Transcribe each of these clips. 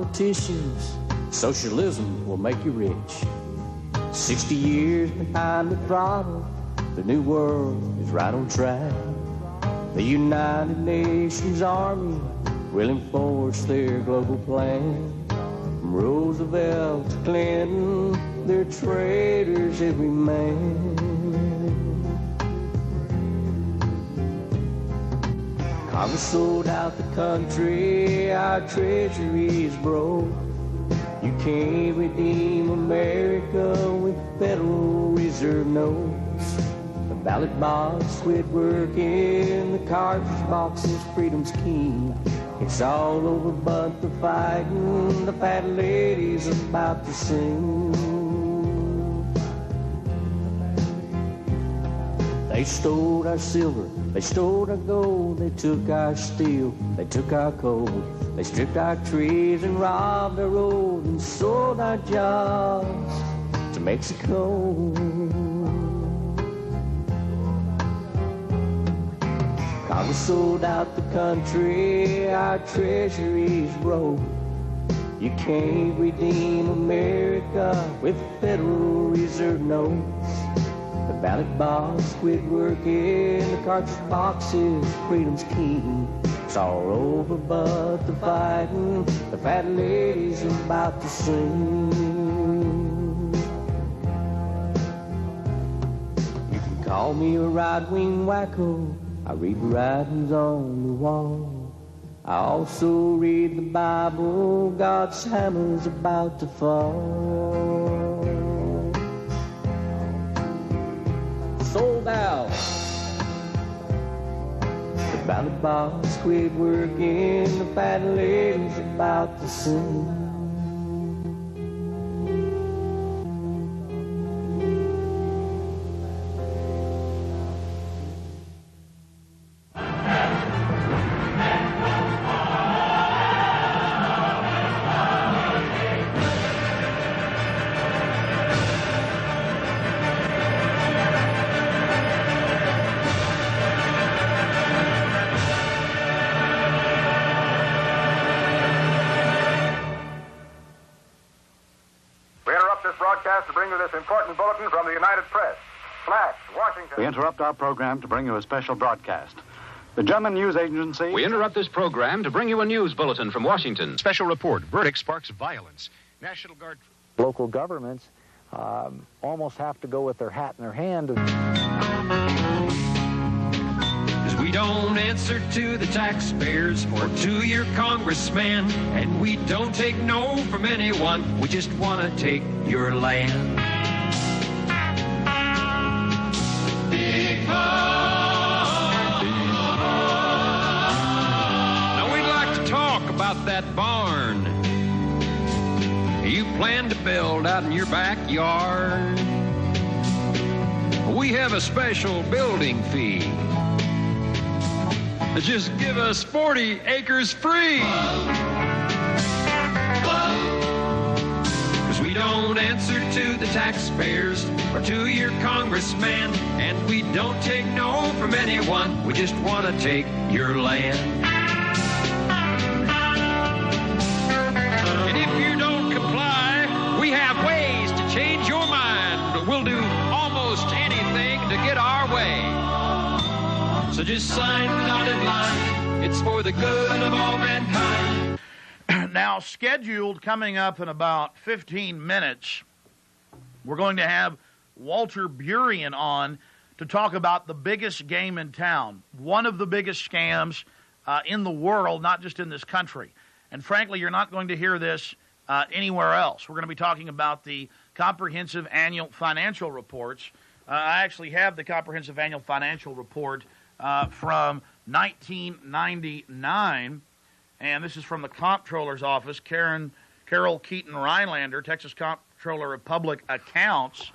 politicians, socialism will make you rich. 60 years behind the throttle, the new world is right on track. The United Nations Army will enforce their global plan. From Roosevelt to Clinton, they're traitors every man. Congress sold out the country, our treasury is broke. You can't redeem America with Federal Reserve notes. The ballot box quit working, the cartridge box is freedom's key. It's all over but the fighting, the fat lady's about to sing. They stole our silver, they stole our gold, they took our steel, they took our coal. They stripped our trees and robbed our road and sold our jobs to Mexico. Congress sold out the country, our treasury's broke. You can't redeem America with Federal Reserve notes. The ballot box quit working, the cartridge box is freedom's key. It's all over but the fighting, the fat lady's about to sing. You can call me a right-wing wacko, I read the writings on the wall. I also read the Bible, God's hammer's about to fall. Sold out. The ballot box quit working, the fat lady's about to sing. Important bulletin from the United Press. Flash, Washington. We interrupt our program to bring you a special broadcast. The German news agency... We interrupt this program to bring you a news bulletin from Washington. Special report. Verdict sparks violence. National Guard... Local governments almost have to go with their hat in their hand. We don't answer to the taxpayers or to your congressman, and we don't take no from anyone. We just want to take your land. Big Pond. Now we'd like to talk about that barn you plan to build out in your backyard. We have a special building fee. Just give us 40 acres free. Because we don't answer to the taxpayers or to your congressman, and we don't take no from anyone. We just want to take your land. And if you don't comply, we have ways to change your mind, but we'll do almost anything to get our way. So just sign the dotted line. It's for the good of all mankind. Now, scheduled coming up in about 15 minutes, we're going to have Walter Burien on to talk about the biggest game in town, one of the biggest scams in the world, not just in this country. And frankly, you're not going to hear this anywhere else. We're going to be talking about the comprehensive annual financial reports. I actually have the comprehensive annual financial report from 1999, and this is from the Comptroller's Office, Carol Keaton Rhinelander, Texas Comptroller of Public Accounts,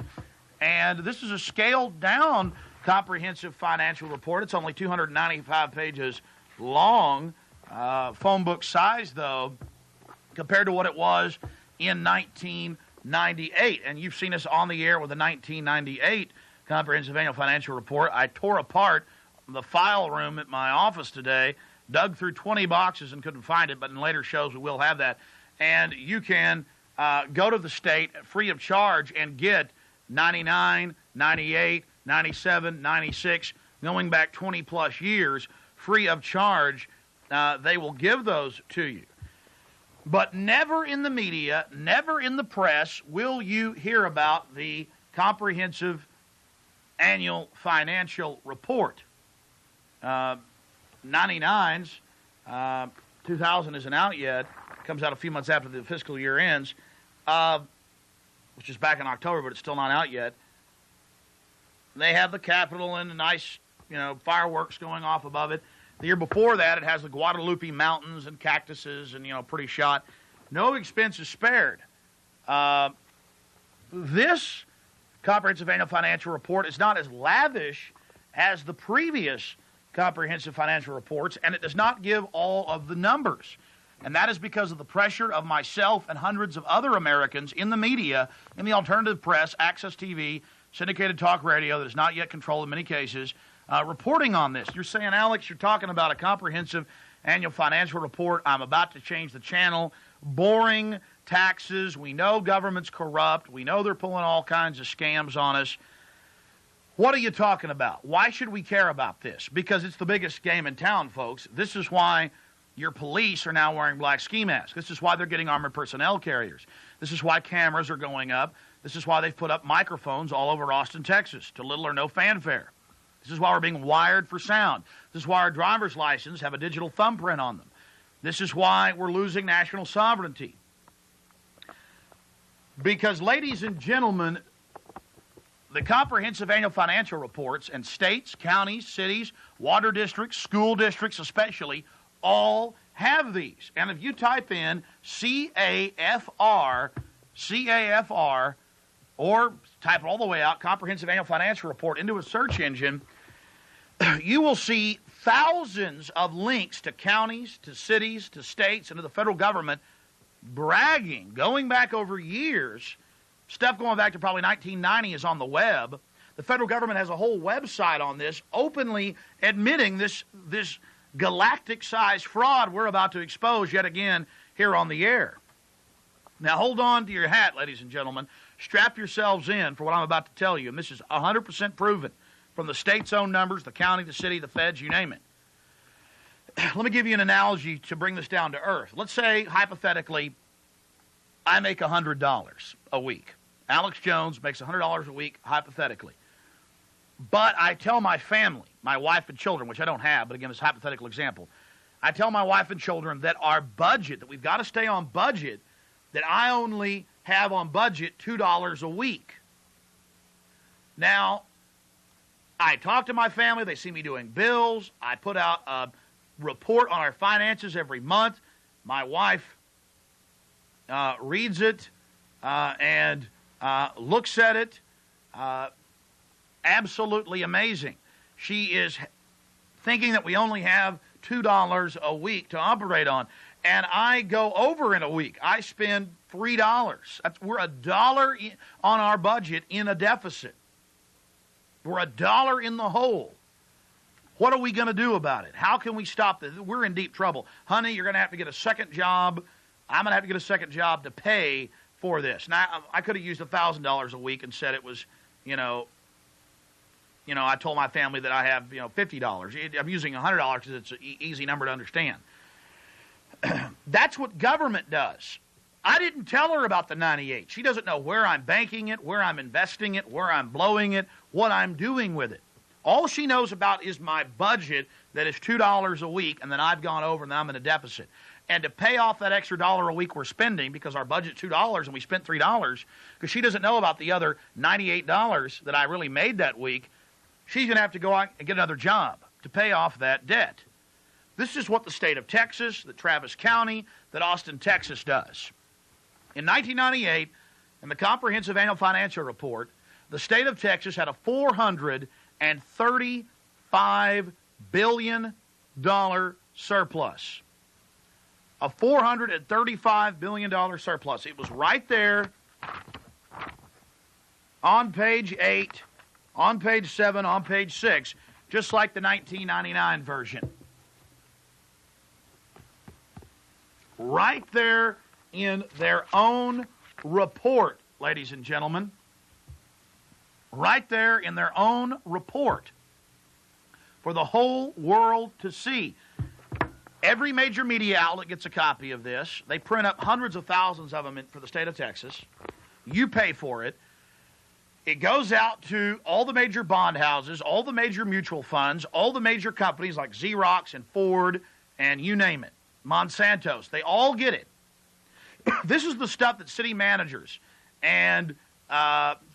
and this is a scaled-down comprehensive financial report. It's only 295 pages long, phone book size, though, compared to what it was in 1998, and you've seen us on the air with the 1998 comprehensive annual financial report. I tore apart the file room at my office today, dug through 20 boxes and couldn't find it, but in later shows we will have that. and you can go to the state free of charge and get 99, 98, 97, 96, going back 20-plus years, free of charge. They will give those to you. But never in the media, never in the press will you hear about the comprehensive annual financial report. 99's, 2000 isn't out yet. It comes out a few months after the fiscal year ends, which is back in October, but it's still not out yet. They have the Capitol and the nice, fireworks going off above it. The year before that, it has the Guadalupe Mountains and cactuses and, pretty shot. No expense is spared. This comprehensive annual financial report is not as lavish as the previous comprehensive financial reports, and it does not give all of the numbers. And that is because of the pressure of myself and hundreds of other Americans in the media, in the alternative press, Access TV, syndicated talk radio that is not yet controlled in many cases, reporting on this. You're saying, Alex, you're talking about a comprehensive annual financial report. I'm about to change the channel. Boring taxes. We know government's corrupt. We know they're pulling all kinds of scams on us. What are you talking about? Why should we care about this? Because it's the biggest game in town, folks. This is why your police are now wearing black ski masks. This is why they're getting armored personnel carriers. This is why cameras are going up. This is why they've put up microphones all over Austin, Texas, to little or no fanfare. This is why we're being wired for sound. This is why our driver's license have a digital thumbprint on them. This is why we're losing national sovereignty. Because, ladies and gentlemen, the comprehensive annual financial reports and states, counties, cities, water districts, school districts especially, all have these. And if you type in CAFR, or type it all the way out, Comprehensive Annual Financial Report, into a search engine, you will see thousands of links to counties, to cities, to states, and to the federal government bragging, going back over years. Stuff going back to probably 1990 is on the web. The federal government has a whole website on this, openly admitting this galactic-sized fraud we're about to expose yet again here on the air. Now, hold on to your hat, ladies and gentlemen. Strap yourselves in for what I'm about to tell you, and this is 100% proven from the state's own numbers, the county, the city, the feds, you name it. Let me give you an analogy to bring this down to earth. Let's say, hypothetically, I make $100 a week. Alex Jones makes $100 a week, hypothetically. But I tell my family, my wife and children, which I don't have, but again, it's a hypothetical example. I tell my wife and children that our budget, that we've got to stay on budget, that I only have on budget $2 a week. Now, I talk to my family. They see me doing bills. I put out a report on our finances every month. My wife reads it and looks at it. Absolutely amazing. She is thinking that we only have $2 a week to operate on. And I go over in a week. I spend $3. We're $1 on our budget in a deficit. We're $1 in the hole. What are we going to do about it? How can we stop this? We're in deep trouble. Honey, you're going to have to get a second job. I'm going to have to get a second job to pay for this. Now, I could have used $1,000 a week and said it was, I told my family that I have, $50. I'm using $100 because it's an easy number to understand. That's what government does. I didn't tell her about the 98. She doesn't know where I'm banking it, where I'm investing it, where I'm blowing it, what I'm doing with it. All she knows about is my budget that is $2 a week, and then I've gone over and I'm in a deficit. And to pay off that extra $1 a week we're spending, because our budget's $2 and we spent $3, because she doesn't know about the other $98 that I really made that week, she's going to have to go out and get another job to pay off that debt. This is what the state of Texas, that Travis County, that Austin, Texas does. In 1998, in the Comprehensive Annual Financial Report, the state of Texas had a $435 billion surplus. A $435 billion surplus. It was right there on page 8, on page 7, on page 6, just like the 1999 version. Right there in their own report, ladies and gentlemen. Right there in their own report for the whole world to see. Every major media outlet gets a copy of this. They print up hundreds of thousands of them for the state of Texas. You pay for it. It goes out to all the major bond houses, all the major mutual funds, all the major companies like Xerox and Ford and you name it, Monsanto's. They all get it. This is the stuff that city managers and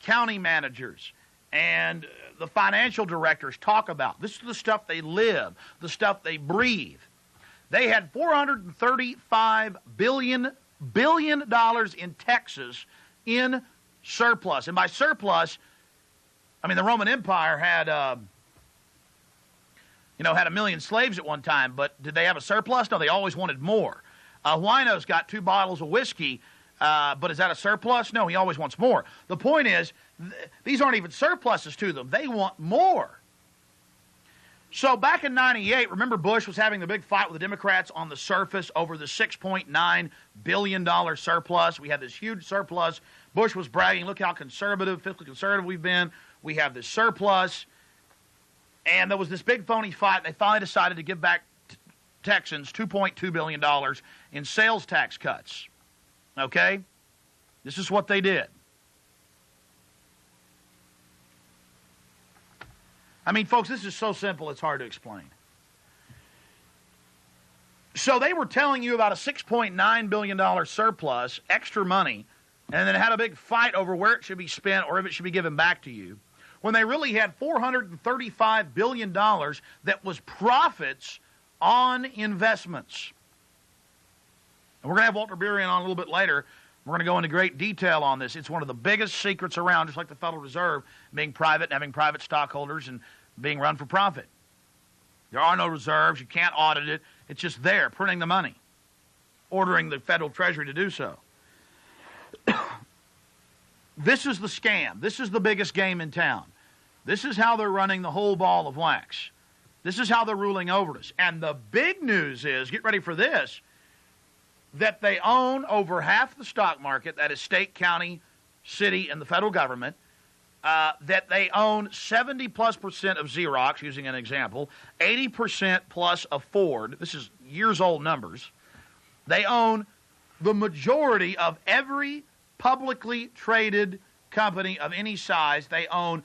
county managers and the financial directors talk about. This is the stuff they live, the stuff they breathe. They had $435 billion in Texas in surplus. And by surplus, I mean the Roman Empire had, had 1 million slaves at one time, but did they have a surplus? No, they always wanted more. Wino's got 2 bottles of whiskey, but is that a surplus? No, he always wants more. The point is, these aren't even surpluses to them. They want more. So back in 98, remember Bush was having the big fight with the Democrats on the surface over the $6.9 billion surplus. We had this huge surplus. Bush was bragging, look how fiscally conservative we've been. We have this surplus. And there was this big phony fight. And they finally decided to give back Texans $2.2 billion in sales tax cuts. Okay? This is what they did. I mean, folks, this is so simple it's hard to explain. So they were telling you about a $6.9 billion surplus, extra money, and then had a big fight over where it should be spent or if it should be given back to you, when they really had $435 billion that was profits on investments. And we're going to have Walter Burian on a little bit later. We're going to go into great detail on this. It's one of the biggest secrets around, just like the Federal Reserve being private and having private stockholders and being run for profit. There are no reserves. You can't audit it. It's just there, printing the money, ordering the Federal Treasury to do so. This is the scam. This is the biggest game in town. This is how they're running the whole ball of wax. This is how they're ruling over us. And the big news is, get ready for this, that they own over half the stock market, that is state, county, city, and the federal government, that they own 70+% of Xerox, using an example, 80% plus of Ford. This is years old numbers. They own the majority of every publicly traded company of any size. They own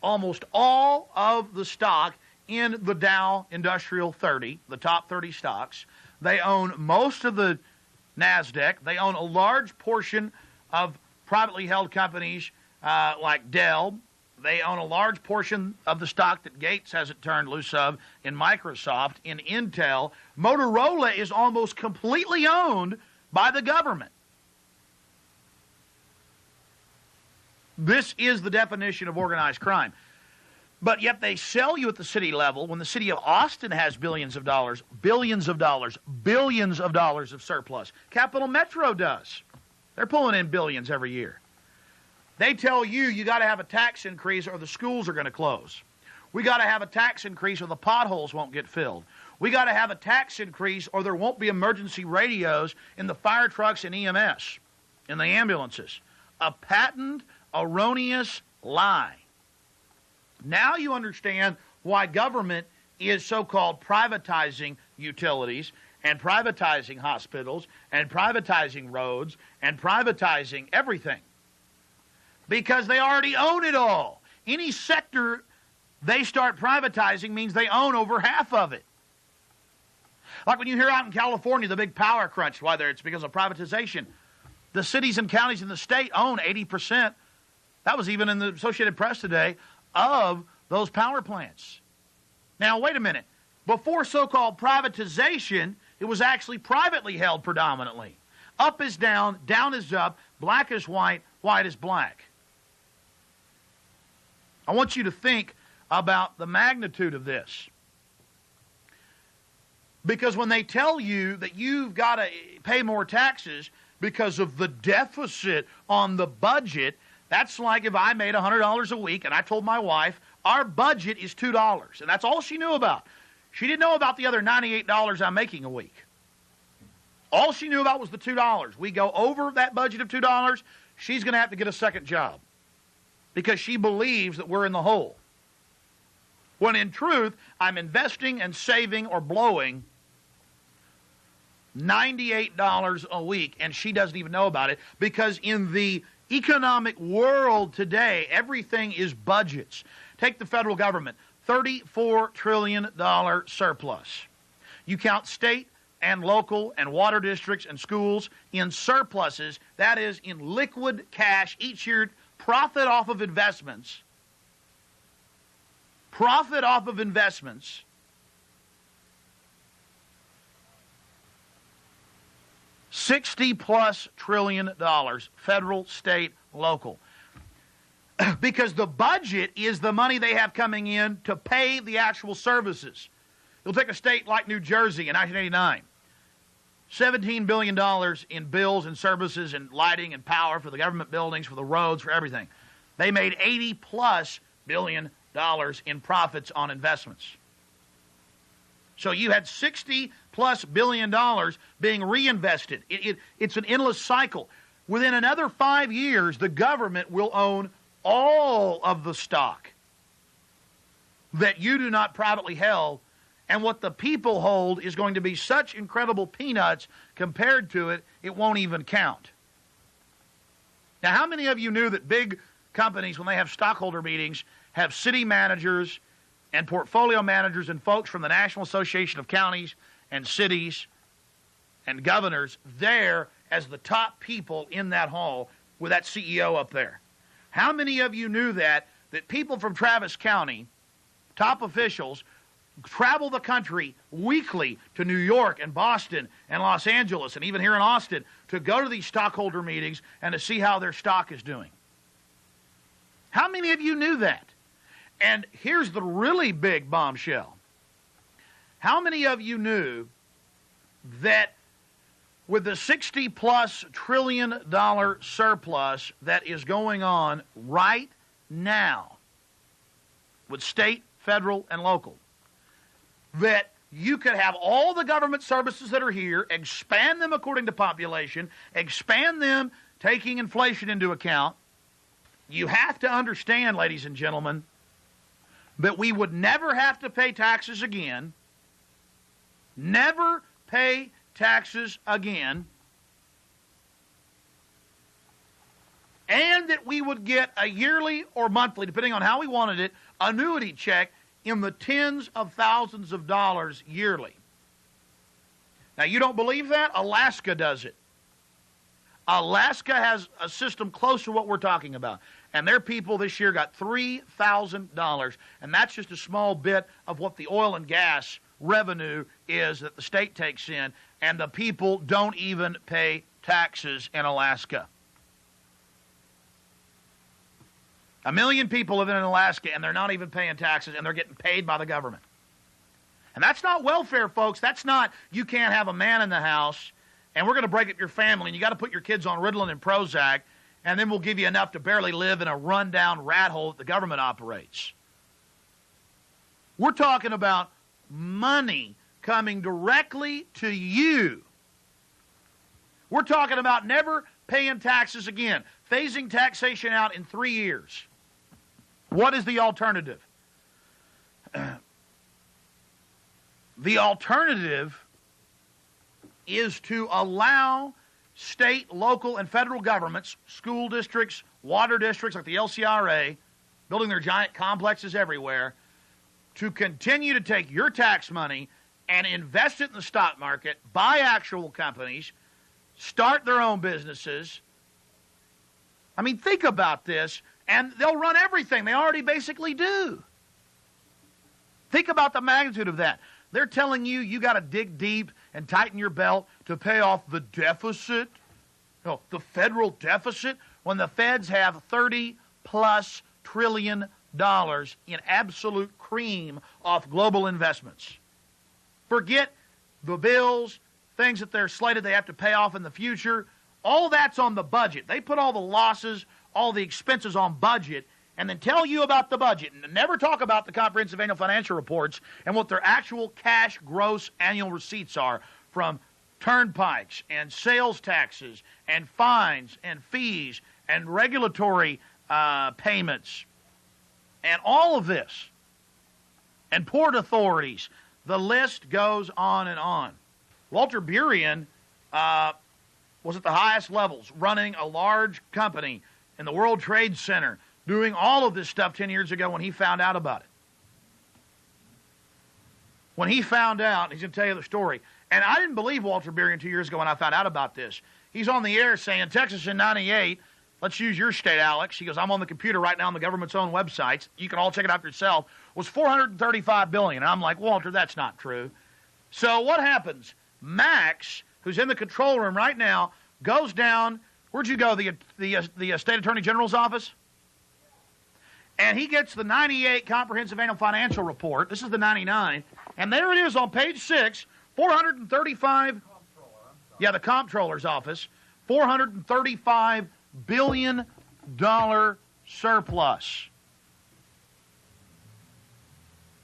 almost all of the stock in the Dow Industrial 30, the top 30 stocks. They own most of the NASDAQ. They own a large portion of privately held companies like Dell. They own a large portion of the stock that Gates hasn't turned loose of in Microsoft, in Intel. Motorola is almost completely owned by the government. This is the definition of organized crime. But yet they sell you at the city level when the city of Austin has billions of dollars of surplus. Capital Metro does. They're pulling in billions every year. They tell you got to have a tax increase or the schools are going to close. We got to have a tax increase or the potholes won't get filled. We got to have a tax increase or there won't be emergency radios in the fire trucks and EMS, in the ambulances. A patent, erroneous lie. Now you understand why government is so-called privatizing utilities and privatizing hospitals and privatizing roads and privatizing everything. Because they already own it all. Any sector they start privatizing means they own over half of it. Like when you hear out in California the big power crunch, whether it's because of privatization, the cities and counties in the state own 80%. That was even in the Associated Press today, of those power plants. Now, wait a minute. Before so-called privatization, it was actually privately held predominantly. Up is down, down is up, black is white, white is black. I want you to think about the magnitude of this. Because when they tell you that you've got to pay more taxes because of the deficit on the budget, that's like if I made $100 a week and I told my wife, our budget is $2. And that's all she knew about. She didn't know about the other $98 I'm making a week. All she knew about was the $2. We go over that budget of $2, she's going to have to get a second job because she believes that we're in the hole. When in truth, I'm investing and saving or blowing $98 a week, and she doesn't even know about it because in the economic world today, everything is budgets. Take the federal government, $34 trillion surplus. You count state and local and water districts and schools in surpluses, that is in liquid cash each year, profit off of investments. Profit off of investments. $60+ trillion, federal, state, local. Because the budget is the money they have coming in to pay the actual services. You'll take a state like New Jersey in 1989. $17 billion in bills and services and lighting and power for the government buildings, for the roads, for everything. They made $80+ billion in profits on investments. So you had $60+ billion being reinvested. It's an endless cycle. Within another 5 years, the government will own all of the stock that you do not privately held. And what the people hold is going to be such incredible peanuts compared to it, it won't even count. Now, how many of you knew that big companies, when they have stockholder meetings, have city managers and portfolio managers and folks from the National Association of Counties and Cities and governors there as the top people in that hall with that CEO up there? How many of you knew that people from Travis County, top officials, travel the country weekly to New York and Boston and Los Angeles and even here in Austin to go to these stockholder meetings and to see how their stock is doing? How many of you knew that? And here's the really big bombshell. How many of you knew that with the $60+ trillion surplus that is going on right now with state, federal, and local, that you could have all the government services that are here, expand them according to population, expand them taking inflation into account? You have to understand, ladies and gentlemen, that we would never have to pay taxes again, never pay taxes again, and that we would get a yearly or monthly, depending on how we wanted it, annuity check in the tens of thousands of dollars yearly. Now, you don't believe that? Alaska does it. Alaska has a system close to what we're talking about. And their people this year got $3,000. And that's just a small bit of what the oil and gas revenue is that the state takes in. And the people don't even pay taxes in Alaska. 1 million people living in Alaska, and they're not even paying taxes, and they're getting paid by the government. And that's not welfare, folks. That's not, you can't have a man in the house, and we're going to break up your family, and you got to put your kids on Ritalin and Prozac, and then we'll give you enough to barely live in a rundown rat hole that the government operates. We're talking about money coming directly to you. We're talking about never paying taxes again, phasing taxation out in 3 years. What is the alternative? The alternative is to allow state, local, and federal governments, school districts, water districts like the LCRA, building their giant complexes everywhere, to continue to take your tax money and invest it in the stock market, buy actual companies, start their own businesses. I mean, think about this, and they'll run everything. They already basically do. Think about the magnitude of that. They're telling you you got to dig deep and tighten your belt to pay off the deficit, the federal deficit, when the feds have $30+ trillion in absolute cream off global investments. Forget the bills, things that they're slated they have to pay off in the future. All that's on the budget. They put all the losses, all the expenses on budget, and then tell you about the budget, and never talk about the comprehensive annual financial reports and what their actual cash gross annual receipts are from turnpikes and sales taxes and fines and fees and regulatory payments and all of this and port authorities. The list goes on and on. Walter Burien was at the highest levels, running a large company in the World Trade Center, doing all of this stuff 10 years ago when he found out about it. When he found out, he's going to tell you the story. And I didn't believe Walter Burien 2 years ago when I found out about this. He's on the air saying, Texas in 98, let's use your state, Alex. He goes, I'm on the computer right now on the government's own websites. You can all check it out for yourself. Was $435 billion. And I'm like, Walter, that's not true. So what happens? Max, who's in the control room right now, goes down. Where'd you go? The State Attorney General's office? And he gets the 98 Comprehensive Annual Financial Report. This is the 99. And there it is on page 6, 435. Yeah, the Comptroller's office. $435 billion surplus.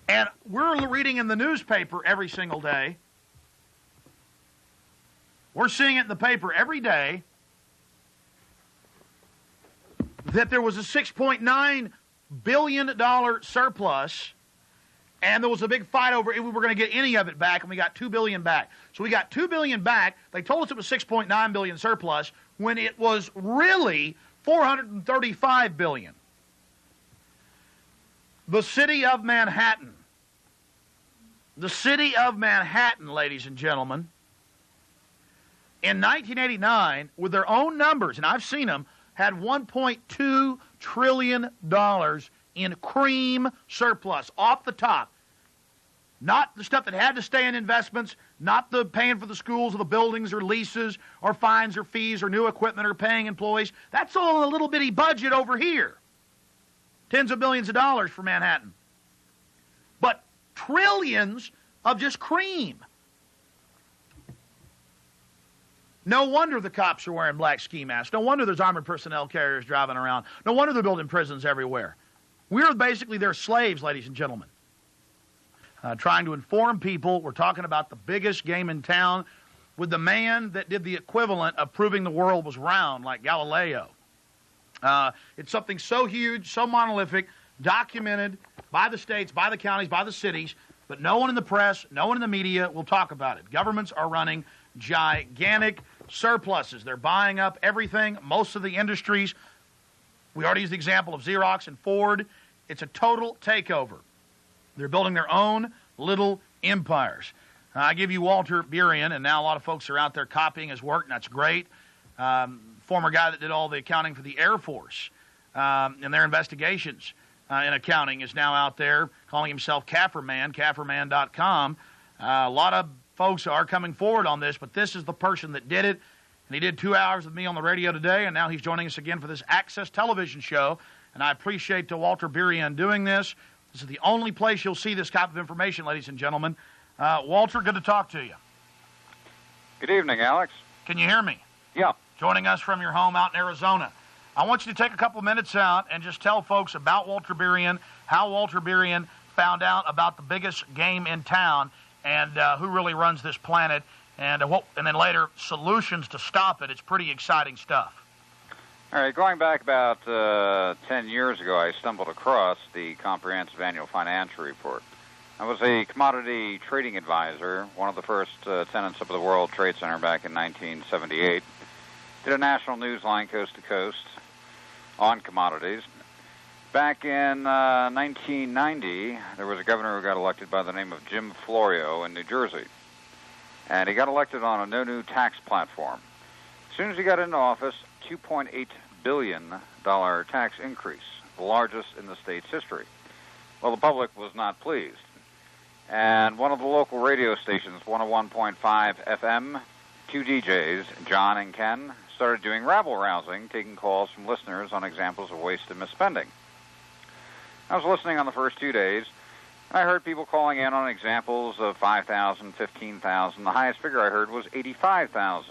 And we're reading in the newspaper every single day. We're seeing it in the paper every day that there was a $6.9 billion surplus, and there was a big fight over if we were going to get any of it back, and we got $2 billion back. So we got $2 billion back. They told us it was $6.9 billion surplus when it was really $435 billion. The city of Manhattan, ladies and gentlemen, in 1989, with their own numbers, and I've seen them, had $1.2 trillion in cream surplus off the top. Not the stuff that had to stay in investments, not the paying for the schools or the buildings or leases or fines or fees or new equipment or paying employees. That's all in a little bitty budget over here. Tens of billions of dollars for Manhattan. But trillions of just cream. No wonder the cops are wearing black ski masks. No wonder there's armored personnel carriers driving around. No wonder they're building prisons everywhere. We're basically their slaves, ladies and gentlemen. Trying to inform people. We're talking about the biggest game in town with the man that did the equivalent of proving the world was round, like Galileo. It's something so huge, so monolithic, documented by the states, by the counties, by the cities, but no one in the press, no one in the media will talk about it. Governments are running gigantic surpluses. They're buying up everything, most of the industries. We already used the example of Xerox and Ford. It's a total takeover. They're building their own little empires. I give you Walter Burien, and now a lot of folks are out there copying his work, and that's great. Former guy that did all the accounting for the Air Force and their investigations in accounting is now out there calling himself Kafferman, Kafferman.com. A lot of folks are coming forward on this, but this is the person that did it. And he did 2 hours with me on the radio today, and now he's joining us again for this Access television show. And I appreciate Walter Burien doing this. This is the only place you'll see this type of information, ladies and gentlemen. Walter, good to talk to you. Good evening, Alex. Can you hear me? Yeah. Joining us from your home out in Arizona. I want you to take a couple minutes out and just tell folks about Walter Burien, how Walter Burien found out about the biggest game in town, and who really runs this planet, and then later solutions to stop it. It's pretty exciting stuff. All right, going back about 10 years ago, I stumbled across the Comprehensive Annual Financial Report. I was a commodity trading advisor, one of the first tenants of the World Trade Center back in 1978. Did a national news line coast to coast on commodities. Back in 1990, there was a governor who got elected by the name of Jim Florio in New Jersey. And he got elected on a no new tax platform. As soon as he got into office, $2.8 billion tax increase, the largest in the state's history. Well, the public was not pleased. And one of the local radio stations, 101.5 FM, two DJs, John and Ken, started doing rabble-rousing, taking calls from listeners on examples of waste and misspending. I was listening on the first 2 days. I heard people calling in on examples of $5,000, $15,000. The highest figure I heard was $85,000.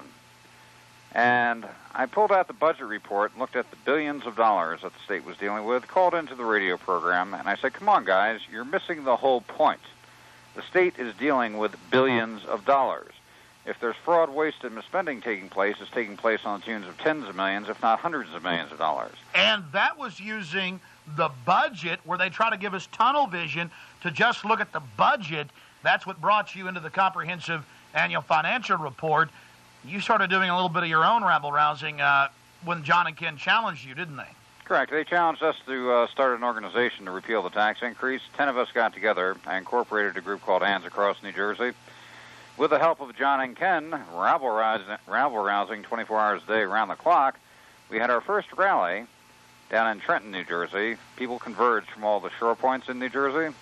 And I pulled out the budget report and looked at the billions of dollars that the state was dealing with, called into the radio program, and I said, come on, guys, you're missing the whole point. The state is dealing with billions of dollars. if there's fraud, waste, and misspending taking place, it's taking place on the tunes of tens of millions, if not hundreds of millions of dollars. And that was using the budget, where they try to give us tunnel vision to just look at the budget. That's what brought you into the comprehensive annual financial report. You started doing a little bit of your own rabble-rousing when John and Ken challenged you, didn't they? Correct. They challenged us to start an organization to repeal the tax increase. 10 of us got together. I incorporated a group called Hands Across New Jersey. With the help of John and Ken, rabble-rousing 24 hours a day around the clock, we had our first rally down in Trenton, New Jersey. People converged from all the shore points in New Jersey.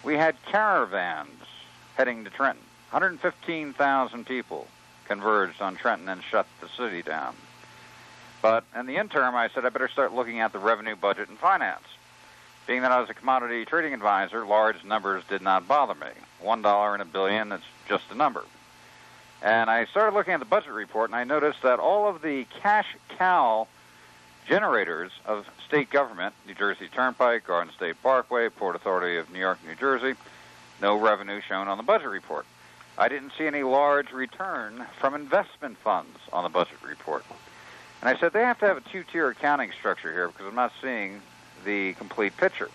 We had caravans heading to Trenton. 115,000 people converged on Trenton and shut the city down. But in the interim, I said I better start looking at the revenue, budget, and finance. Being that I was a commodity trading advisor, large numbers did not bother me. $1 in a billion, it's just a number. And I started looking at the budget report, and I noticed that all of the cash cow generators of state government, New Jersey Turnpike, Garden State Parkway, Port Authority of New York, New Jersey, no revenue shown on the budget report. I didn't see any large return from investment funds on the budget report. And I said they have to have a two-tier accounting structure here because I'm not seeing the complete picture.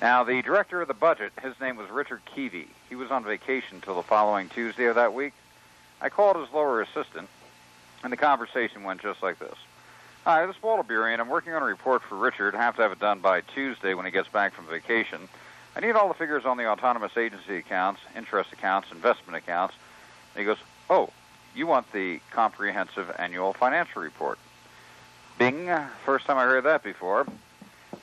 Now, the director of the budget, his name was Richard Keevy. He was on vacation until the following Tuesday of that week. I called his lower assistant, and the conversation went just like this. Hi, this is Walter Burey, and I'm working on a report for Richard. I have to have it done by Tuesday when he gets back from vacation. I need all the figures on the autonomous agency accounts, interest accounts, investment accounts. And he goes, oh, you want the comprehensive annual financial report. Bing, first time I heard that before.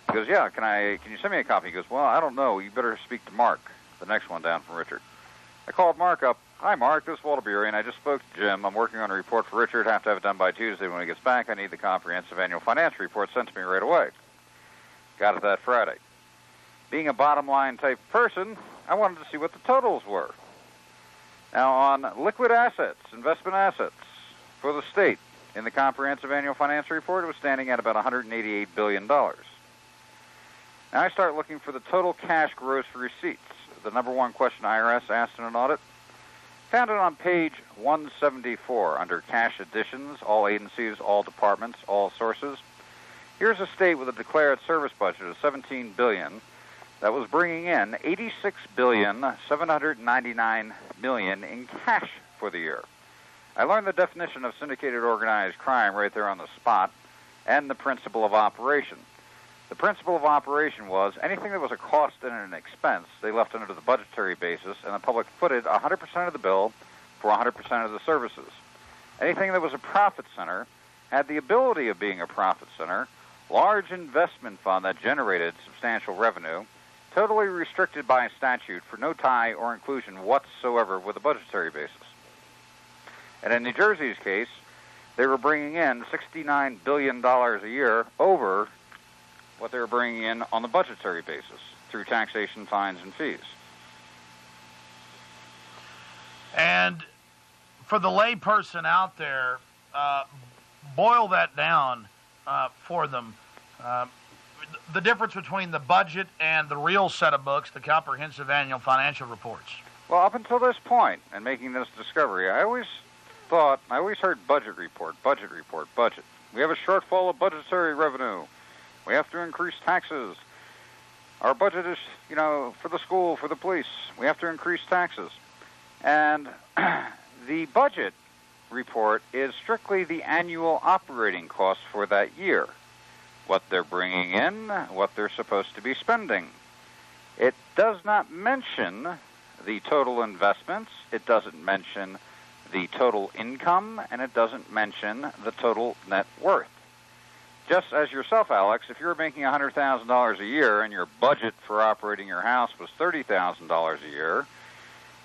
He goes, yeah, can you send me a copy? He goes, well, I don't know. You better speak to Mark, the next one down from Richard. I called Mark up. Hi, Mark, this is Walter Burey, and I just spoke to Jim. I'm working on a report for Richard. I have to have it done by Tuesday when he gets back. I need the comprehensive annual financial report sent to me right away. Got it that Friday. Being a bottom-line type person, I wanted to see what the totals were. Now, on liquid assets, investment assets for the state, in the comprehensive annual financial report, it was standing at about $188 billion. Now I start looking for the total cash gross receipts, the number one question IRS asked in an audit. Found it on page 174 under cash additions, all agencies, all departments, all sources. Here's a state with a declared service budget of $17 billion that was bringing in $86,799 million in cash for the year. I learned the definition of syndicated organized crime right there on the spot and the principle of operation. The principle of operation was anything that was a cost and an expense, they left under the budgetary basis, and the public footed 100% of the bill for 100% of the services. Anything that was a profit center had the ability of being a profit center, large investment fund that generated substantial revenue, totally restricted by statute for no tie or inclusion whatsoever with a budgetary basis. And in New Jersey's case, they were bringing in $69 billion a year over what they were bringing in on the budgetary basis through taxation, fines, and fees. And for the lay person out there, boil that down for them. The difference between the budget and the real set of books, the comprehensive annual financial reports. Well, up until this point, and making this discovery, I always heard budget report. We have a shortfall of budgetary revenue. We have to increase taxes. Our budget is, for the school, for the police. We have to increase taxes. And the budget report is strictly the annual operating costs for that year. What they're bringing in, what they're supposed to be spending. It does not mention the total investments. It doesn't mention the total income, and it doesn't mention the total net worth. Just as yourself, Alex, if you're making $100,000 a year and your budget for operating your house was $30,000 a year,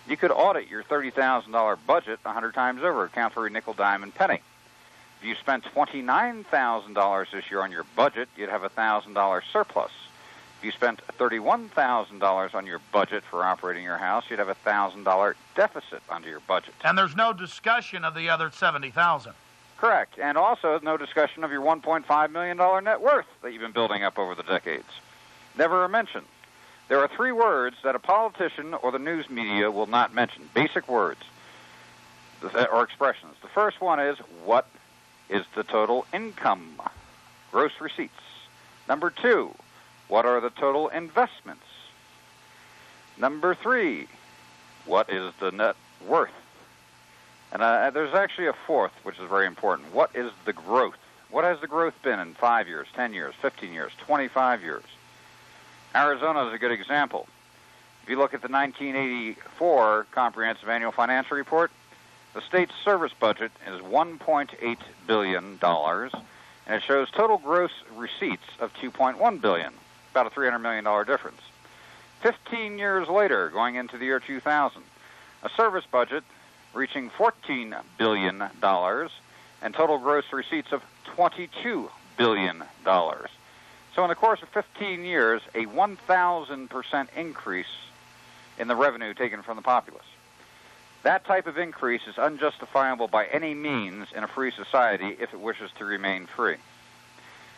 you could audit your $30,000 budget 100 times over, account for every nickel, dime, and penny. If you spent $29,000 this year on your budget, you'd have a $1,000 surplus. If you spent $31,000 on your budget for operating your house, you'd have a $1,000 deficit under your budget. And there's no discussion of the other $70,000. Correct. And also no discussion of your $1.5 million net worth that you've been building up over the decades. Never a mention. There are 3 words that a politician or the news media will not mention. Basic words. or expressions. The first one is, what is the total income? Gross receipts. Number 2, what are the total investments? Number 3, what is the net worth? And there's actually a fourth, which is very important. What is the growth? What has the growth been in 5 years, 10 years, 15 years, 25 years? Arizona is a good example. If you look at the 1984 Comprehensive Annual Financial Report, the state's service budget is $1.8 billion, and it shows total gross receipts of $2.1 billion, about a $300 million difference. 15 years later, going into the year 2000, a service budget reaching $14 billion and total gross receipts of $22 billion. So in the course of 15 years, a 1,000% increase in the revenue taken from the populace. That type of increase is unjustifiable by any means in a free society if it wishes to remain free.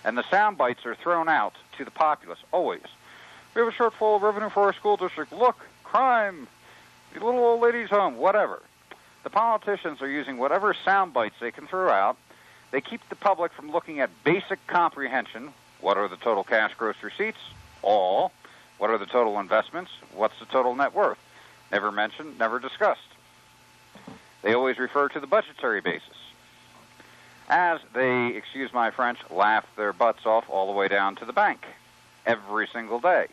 And the sound bites are thrown out to the populace, always. We have a shortfall of revenue for our school district. Look, crime, the little old lady's home, whatever. The politicians are using whatever sound bites they can throw out. They keep the public from looking at basic comprehension. What are the total cash gross receipts? All. What are the total investments? What's the total net worth? Never mentioned, never discussed. They always refer to the budgetary basis, as they, excuse my French, laugh their butts off all the way down to the bank every single day.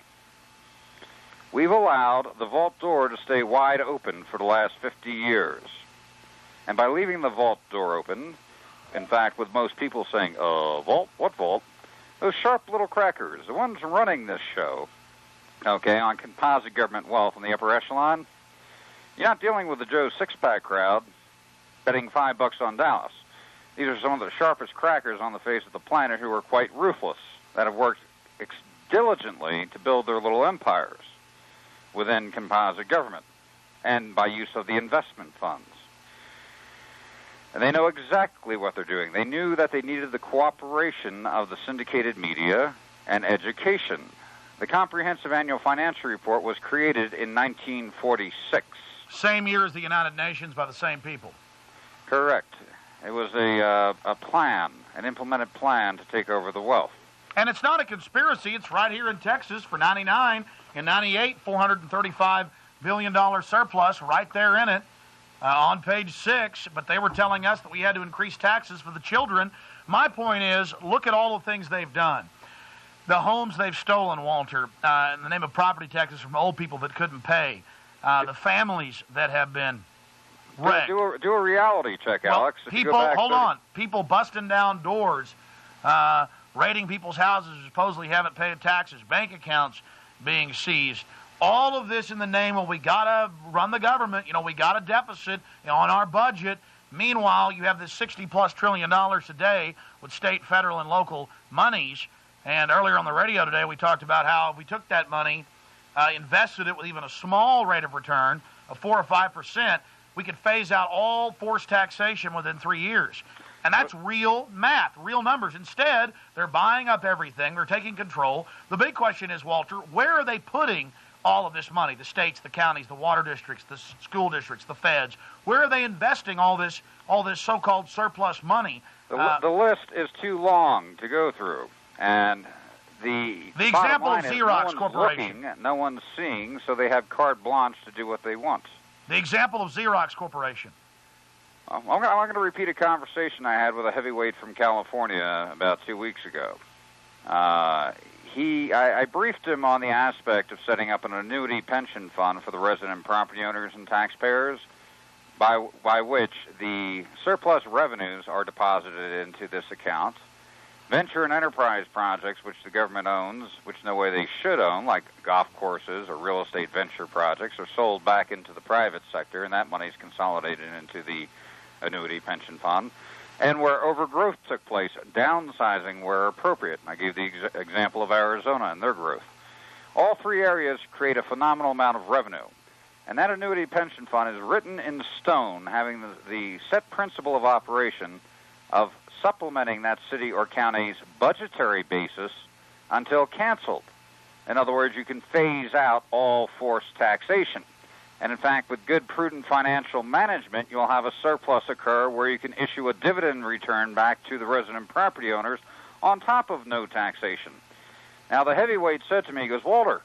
We've allowed the vault door to stay wide open for the last 50 years. And by leaving the vault door open, in fact, with most people saying, vault? What vault? Those sharp little crackers, the ones running this show, okay, on composite government wealth in the upper echelon, you're not dealing with the Joe Six-Pack crowd betting $5 on Dallas. These are some of the sharpest crackers on the face of the planet who are quite ruthless, that have worked diligently to build their little empires within composite government and by use of the investment funds. And they know exactly what they're doing. They knew that they needed the cooperation of the syndicated media and education. The Comprehensive Annual Financial Report was created in 1946. Same year as the United Nations by the same people. Correct. It was a plan, an implemented plan to take over the wealth. And it's not a conspiracy. It's right here in Texas for 99 and 98, $435 billion surplus right there in it on page 6. But they were telling us that we had to increase taxes for the children. My point is, look at all the things they've done. The homes they've stolen, Walter, in the name of property taxes from old people that couldn't pay. The families that have been wrecked. Do a reality check, Alex. People, hold on. People busting down doors, raiding people's houses who supposedly haven't paid taxes, bank accounts being seized. All of this in the name of we got to run the government. You know, we got a deficit on our budget. Meanwhile, you have this $60+ trillion today with state, federal, and local monies. And earlier on the radio today, we talked about how if we took that money, invested it with even a small rate of return of 4 or 5%, we could phase out all forced taxation within 3 years. And that's real math, real numbers. Instead, they're buying up everything. They're taking control. The big question is, Walter, where are they putting all of this money? The states, the counties, the water districts, the school districts, the feds. Where are they investing all this so-called surplus money? The list is too long to go through. And the example of Xerox Corporation. No one's seeing, so they have carte blanche to do what they want. The example of Xerox Corporation. I'm going to repeat a conversation I had with a heavyweight from California about 2 weeks ago. I briefed him on the aspect of setting up an annuity pension fund for the resident property owners and taxpayers, by which the surplus revenues are deposited into this account. Venture and enterprise projects, which the government owns, which no way they should own, like golf courses or real estate venture projects, are sold back into the private sector, and that money is consolidated into the annuity pension fund. And where overgrowth took place, downsizing where appropriate. I gave the example of Arizona and their growth. All three areas create a phenomenal amount of revenue. And that annuity pension fund is written in stone, having the set principle of operation of supplementing that city or county's budgetary basis until canceled. In other words, you can phase out all forced taxation. And in fact, with good, prudent financial management, you'll have a surplus occur where you can issue a dividend return back to the resident property owners on top of no taxation. Now, the heavyweight said to me, he goes, Walter,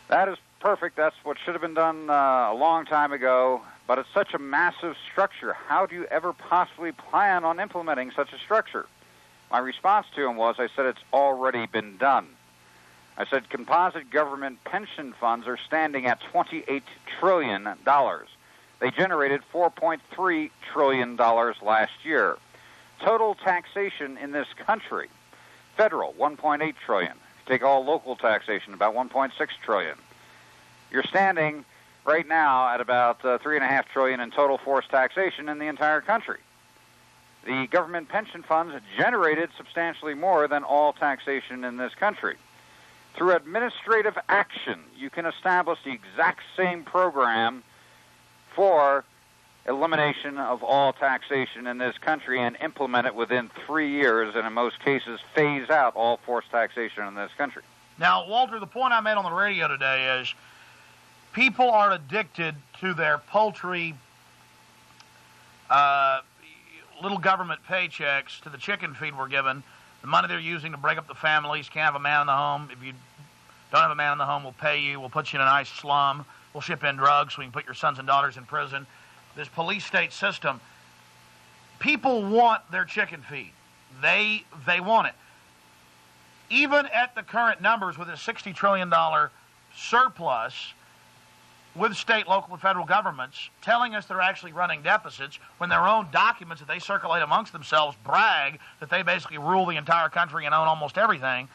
that is perfect. That's what should have been done a long time ago, but it's such a massive structure. How do you ever possibly plan on implementing such a structure? My response to him was, I said, it's already been done. I said, composite government pension funds are standing at $28 trillion. They generated $4.3 trillion last year. Total taxation in this country, federal, $1.8 trillion. If you take all local taxation, about $1.6 trillion. You're standing right now at about $3.5 trillion in total forced taxation in the entire country. The government pension funds generated substantially more than all taxation in this country. Through administrative action, you can establish the exact same program for elimination of all taxation in this country and implement it within 3 years, and in most cases phase out all forced taxation in this country. Now, Walter, the point I made on the radio today is people are addicted to their paltry little government paychecks, to the chicken feed we're given, the money they're using to break up the families. Can't have a man in the home. If you don't have a man in the home, we'll pay you. We'll put you in a nice slum. We'll ship in drugs so we can put your sons and daughters in prison. This police state system, people want their chicken feed. They want it. Even at the current numbers with a $60 trillion surplus with state, local, and federal governments telling us they're actually running deficits when their own documents that they circulate amongst themselves brag that they basically rule the entire country and own almost everything,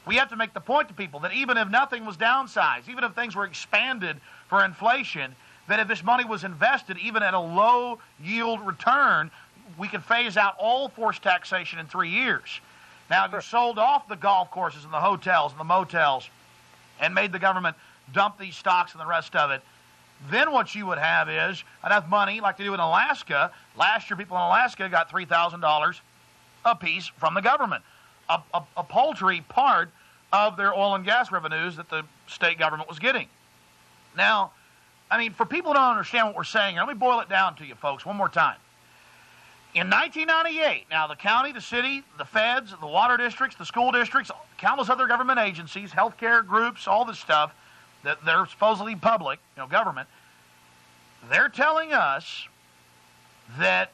we have to make the point to people that even if nothing was downsized, even if things were expanded for inflation, that if this money was invested, even at a low yield return, we could phase out all forced taxation in 3 years. Now, if you sold off the golf courses and the hotels and the motels and made the government dump these stocks and the rest of it, then what you would have is enough money, like they do in Alaska. Last year, people in Alaska got $3,000 apiece from the government, a paltry part of their oil and gas revenues that the state government was getting. Now, I mean, for people who don't understand what we're saying, let me boil it down to you folks one more time. In 1998, now the county, the city, the feds, the water districts, the school districts, countless other government agencies, healthcare groups, all this stuff that they're supposedly public, government, they're telling us that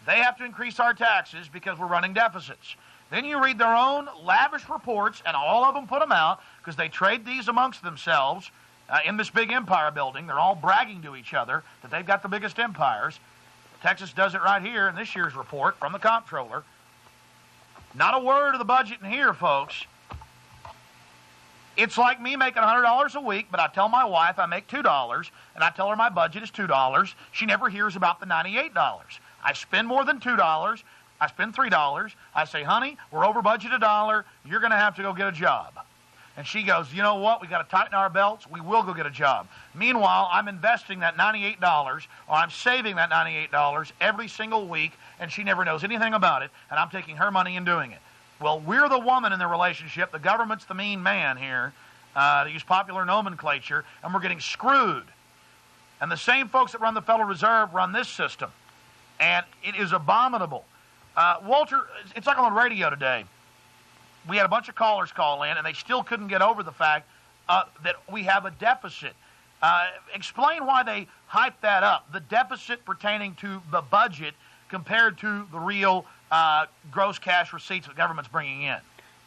they have to increase our taxes because we're running deficits. Then you read their own lavish reports, and all of them put them out because they trade these amongst themselves in this big empire building. They're all bragging to each other that they've got the biggest empires. Texas does it right here in this year's report from the comptroller. Not a word of the budget in here, folks. It's like me making $100 a week, but I tell my wife I make $2, and I tell her my budget is $2. She never hears about the $98. I spend more than $2. I spend $3. I say, honey, we're over budget $1. You're going to have to go get a job. And she goes, you know what? We got to tighten our belts. We will go get a job. Meanwhile, I'm investing that $98, or I'm saving that $98 every single week, and she never knows anything about it, and I'm taking her money and doing it. Well, we're the woman in the relationship. The government's the mean man here, to use popular nomenclature, and we're getting screwed. And the same folks that run the Federal Reserve run this system, and it is abominable. Walter, it's like on the radio today. We had a bunch of callers call in, and they still couldn't get over the fact that we have a deficit. Explain why they hype that up, the deficit pertaining to the budget compared to the real gross cash receipts the government's bringing in.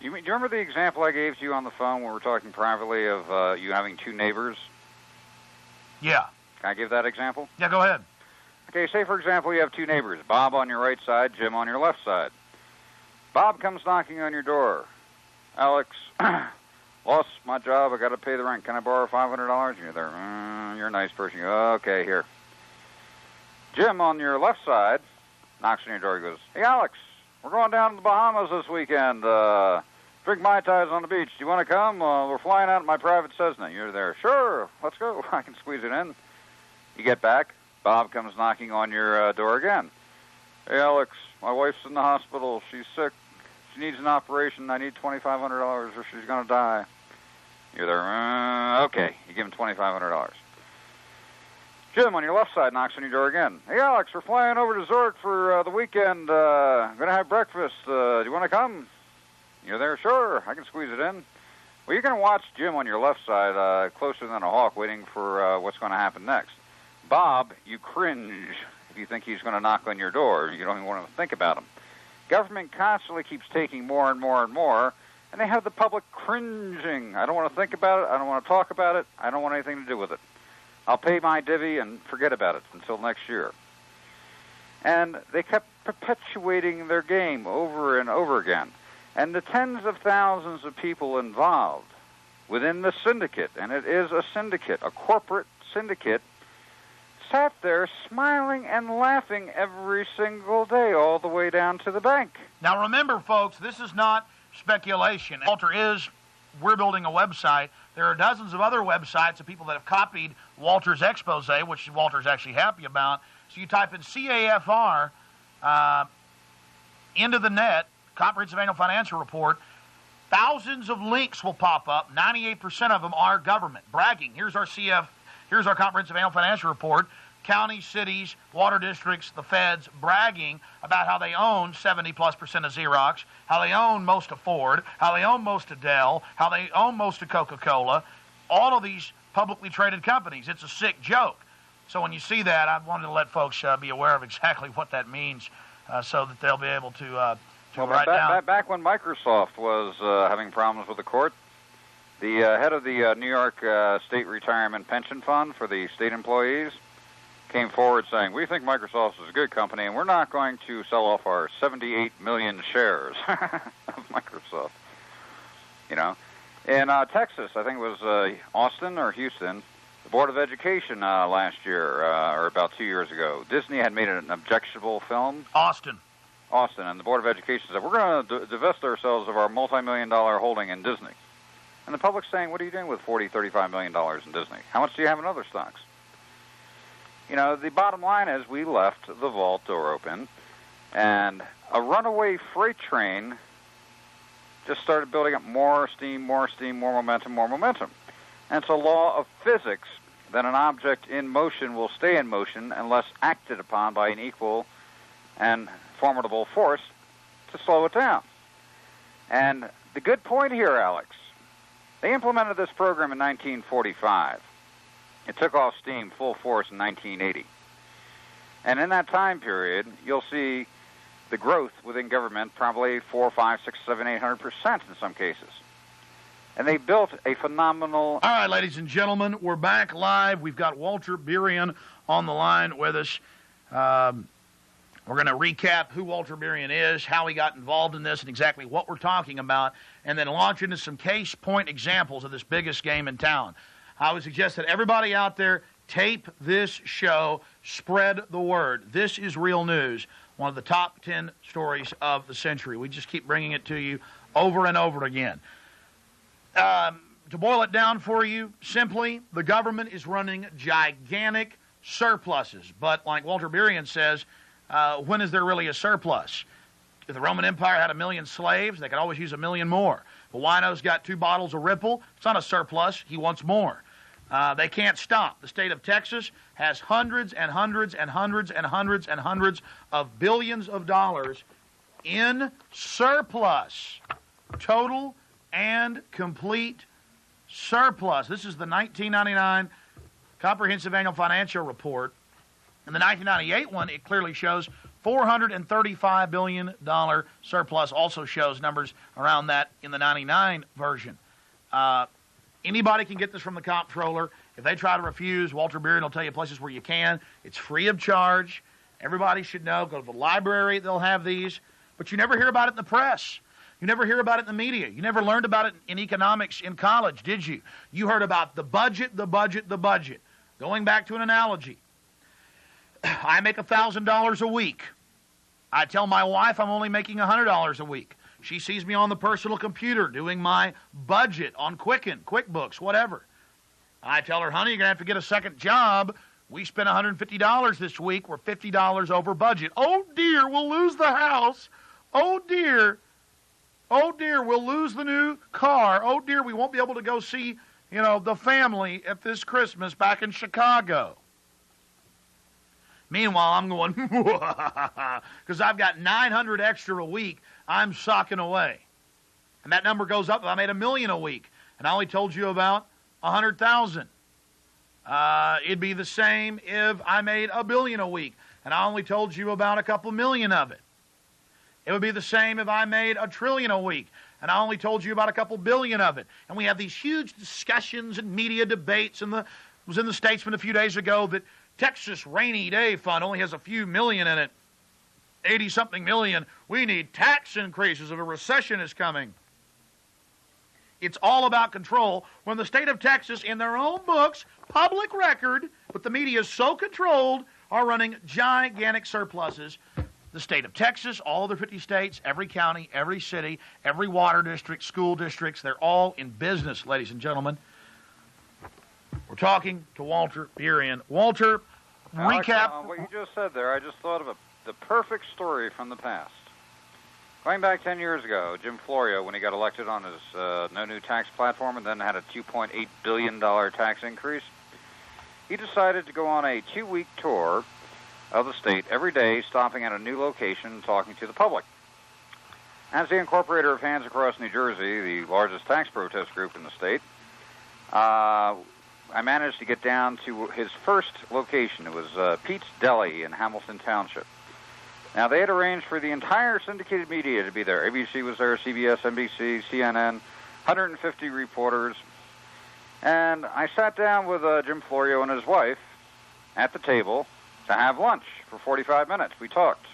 Do you remember the example I gave to you on the phone when we were talking privately of you having two neighbors? Yeah. Can I give that example? Yeah, go ahead. Okay, say, for example, you have two neighbors, Bob on your right side, Jim on your left side. Bob comes knocking on your door. Alex, lost my job. I got to pay the rent. Can I borrow $500? And you're there. You're a nice person. You go, okay, here. Jim on your left side knocks on your door. He goes, hey, Alex, we're going down to the Bahamas this weekend. Drink Mai Tais on the beach. Do you want to come? We're flying out in my private Cessna. You're there. Sure, let's go. I can squeeze it in. You get back. Bob comes knocking on your door again. Hey, Alex, my wife's in the hospital. She's sick. She needs an operation. I need $2,500 or she's going to die. You're there. Okay. You give him $2,500. Jim on your left side knocks on your door again. Hey, Alex, we're flying over to Zurich for the weekend. Going to have breakfast. Do you want to come? You're there? Sure, I can squeeze it in. Well, you're going to watch Jim on your left side closer than a hawk waiting for what's going to happen next. Bob, you cringe if you think he's going to knock on your door. You don't even want to think about him. Government constantly keeps taking more and more and more, and they have the public cringing. I don't want to think about it. I don't want to talk about it. I don't want anything to do with it. I'll pay my divvy and forget about it until next year. And they kept perpetuating their game over and over again. And the tens of thousands of people involved within the syndicate, and it is a syndicate, a corporate syndicate, sat there smiling and laughing every single day all the way down to the bank. Now remember, folks, this is not speculation. We're building a website. There are dozens of other websites of people that have copied Walter's expose, which Walter's actually happy about. So you type in CAFR into the net, Comprehensive Annual Financial Report. Thousands of links will pop up. 98% of them are government bragging. Here's our Comprehensive Annual Financial Report. Counties, cities, water districts, the feds bragging about how they own 70+% of Xerox, how they own most of Ford, how they own most of Dell, how they own most of Coca-Cola, all of these publicly traded companies. It's a sick joke. So when you see that, I wanted to let folks be aware of exactly what that means so that they'll be able to write down. Back when Microsoft was having problems with the court, the head of the New York State Retirement Pension Fund for the state employees came forward saying, we think Microsoft is a good company, and we're not going to sell off our 78 million shares of Microsoft. You know, in Texas, I think it was Austin or Houston, the Board of Education last year, or about 2 years ago, Disney had made an objectionable film. Austin, and the Board of Education said, we're going to divest ourselves of our multi-million-dollar holding in Disney. And the public's saying, what are you doing with $40, $35 million in Disney? How much do you have in other stocks? You know, the bottom line is we left the vault door open, and a runaway freight train just started building up more steam, more momentum, more momentum. And it's a law of physics that an object in motion will stay in motion unless acted upon by an equal and formidable force to slow it down. And the good point here, Alex, they implemented this program in 1945. It took off steam full force in 1980. And in that time period, you'll see the growth within government probably 4, 5, 6, 7, 800% in some cases. And they built a phenomenal... All right, ladies and gentlemen, we're back live. We've got Walter Berian on the line with us. We're going to recap who Walter Berian is, how he got involved in this, and exactly what we're talking about, and then launch into some case point examples of this biggest game in town. I would suggest that everybody out there tape this show, spread the word. This is real news, one of the top 10 stories of the century. We just keep bringing it to you over and over again. To boil it down for you, simply, the government is running gigantic surpluses. But like Walter Berian says, when is there really a surplus? If the Roman Empire had 1 million slaves, they could always use 1 million more. But Wino's got 2 bottles of Ripple. It's not a surplus. He wants more. They can't stop. The state of Texas has hundreds and hundreds and hundreds and hundreds and hundreds of billions of dollars in surplus. Total and complete surplus. This is the 1999 Comprehensive Annual Financial Report. In the 1998 one, it clearly shows $435 billion surplus. Also shows numbers around that in the 99 version. Anybody can get this from the comptroller. If they try to refuse, Walter Berian will tell you places where you can. It's free of charge. Everybody should know. Go to the library. They'll have these. But you never hear about it in the press. You never hear about it in the media. You never learned about it in economics in college, did you? You heard about the budget, the budget, the budget. Going back to an analogy, I make $1,000 a week. I tell my wife I'm only making $100 a week. She sees me on the personal computer doing my budget on Quicken, QuickBooks, whatever. I tell her, honey, you're going to have to get a second job. We spent $150 this week. We're $50 over budget. Oh, dear, we'll lose the house. Oh, dear, we'll lose the new car. Oh, dear, we won't be able to go see, the family at this Christmas back in Chicago. Meanwhile, I'm going, because I've got 900 extra a week I'm socking away. And that number goes up if I made $1 million a week. And I only told you about 100,000. It'd be the same if I made $1 billion a week. And I only told you about a couple million of it. It would be the same if I made $1 trillion a week. And I only told you about a couple billion of it. And we have these huge discussions and media debates. And was in the Statesman a few days ago that Texas Rainy Day Fund only has a few million in it. 80-something million. We need tax increases if a recession is coming. It's all about control. When the state of Texas, in their own books, public record, but the media is so controlled, are running gigantic surpluses. The state of Texas, all the 50 states, every county, every city, every water district, school districts, they're all in business, ladies and gentlemen. We're talking to Walter Burien. Walter, recap. What you just said there, I just thought of the perfect story from the past. Going back 10 years ago, Jim Florio, when he got elected on his no new tax platform and then had a $2.8 billion tax increase, he decided to go on a 2-week tour of the state every day, stopping at a new location and talking to the public. As the incorporator of Hands Across New Jersey, the largest tax protest group in the state, I managed to get down to his first location. It was Pete's Deli in Hamilton Township. Now, they had arranged for the entire syndicated media to be there. ABC was there, CBS, NBC, CNN, 150 reporters. And I sat down with Jim Florio and his wife at the table to have lunch for 45 minutes. We talked.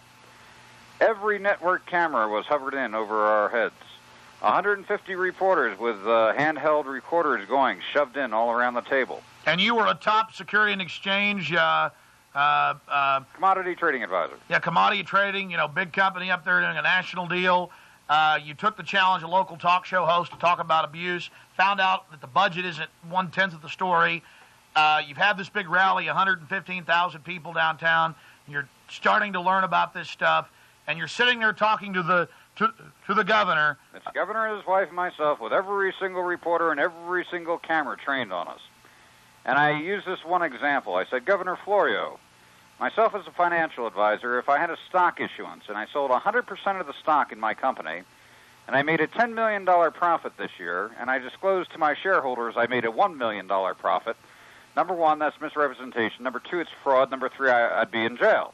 Every network camera was hovered in over our heads. 150 reporters with handheld recorders going, shoved in all around the table. And you were a top Security and Exchange... commodity trading advisor. Yeah, commodity trading, big company up there doing a national deal. You took the challenge, a local talk show host, to talk about abuse, found out that the budget isn't 1/10 of the story. You've had this big rally, 115,000 people downtown. You're starting to learn about this stuff, and you're sitting there talking to the governor. It's the governor and his wife and myself with every single reporter and every single camera trained on us. And I used this one example. I said, Governor Florio, myself as a financial advisor, if I had a stock issuance and I sold 100% of the stock in my company, and I made a $10 million profit this year, and I disclosed to my shareholders I made a $1 million profit, number one, that's misrepresentation. Number two, it's fraud. Number three, I'd be in jail.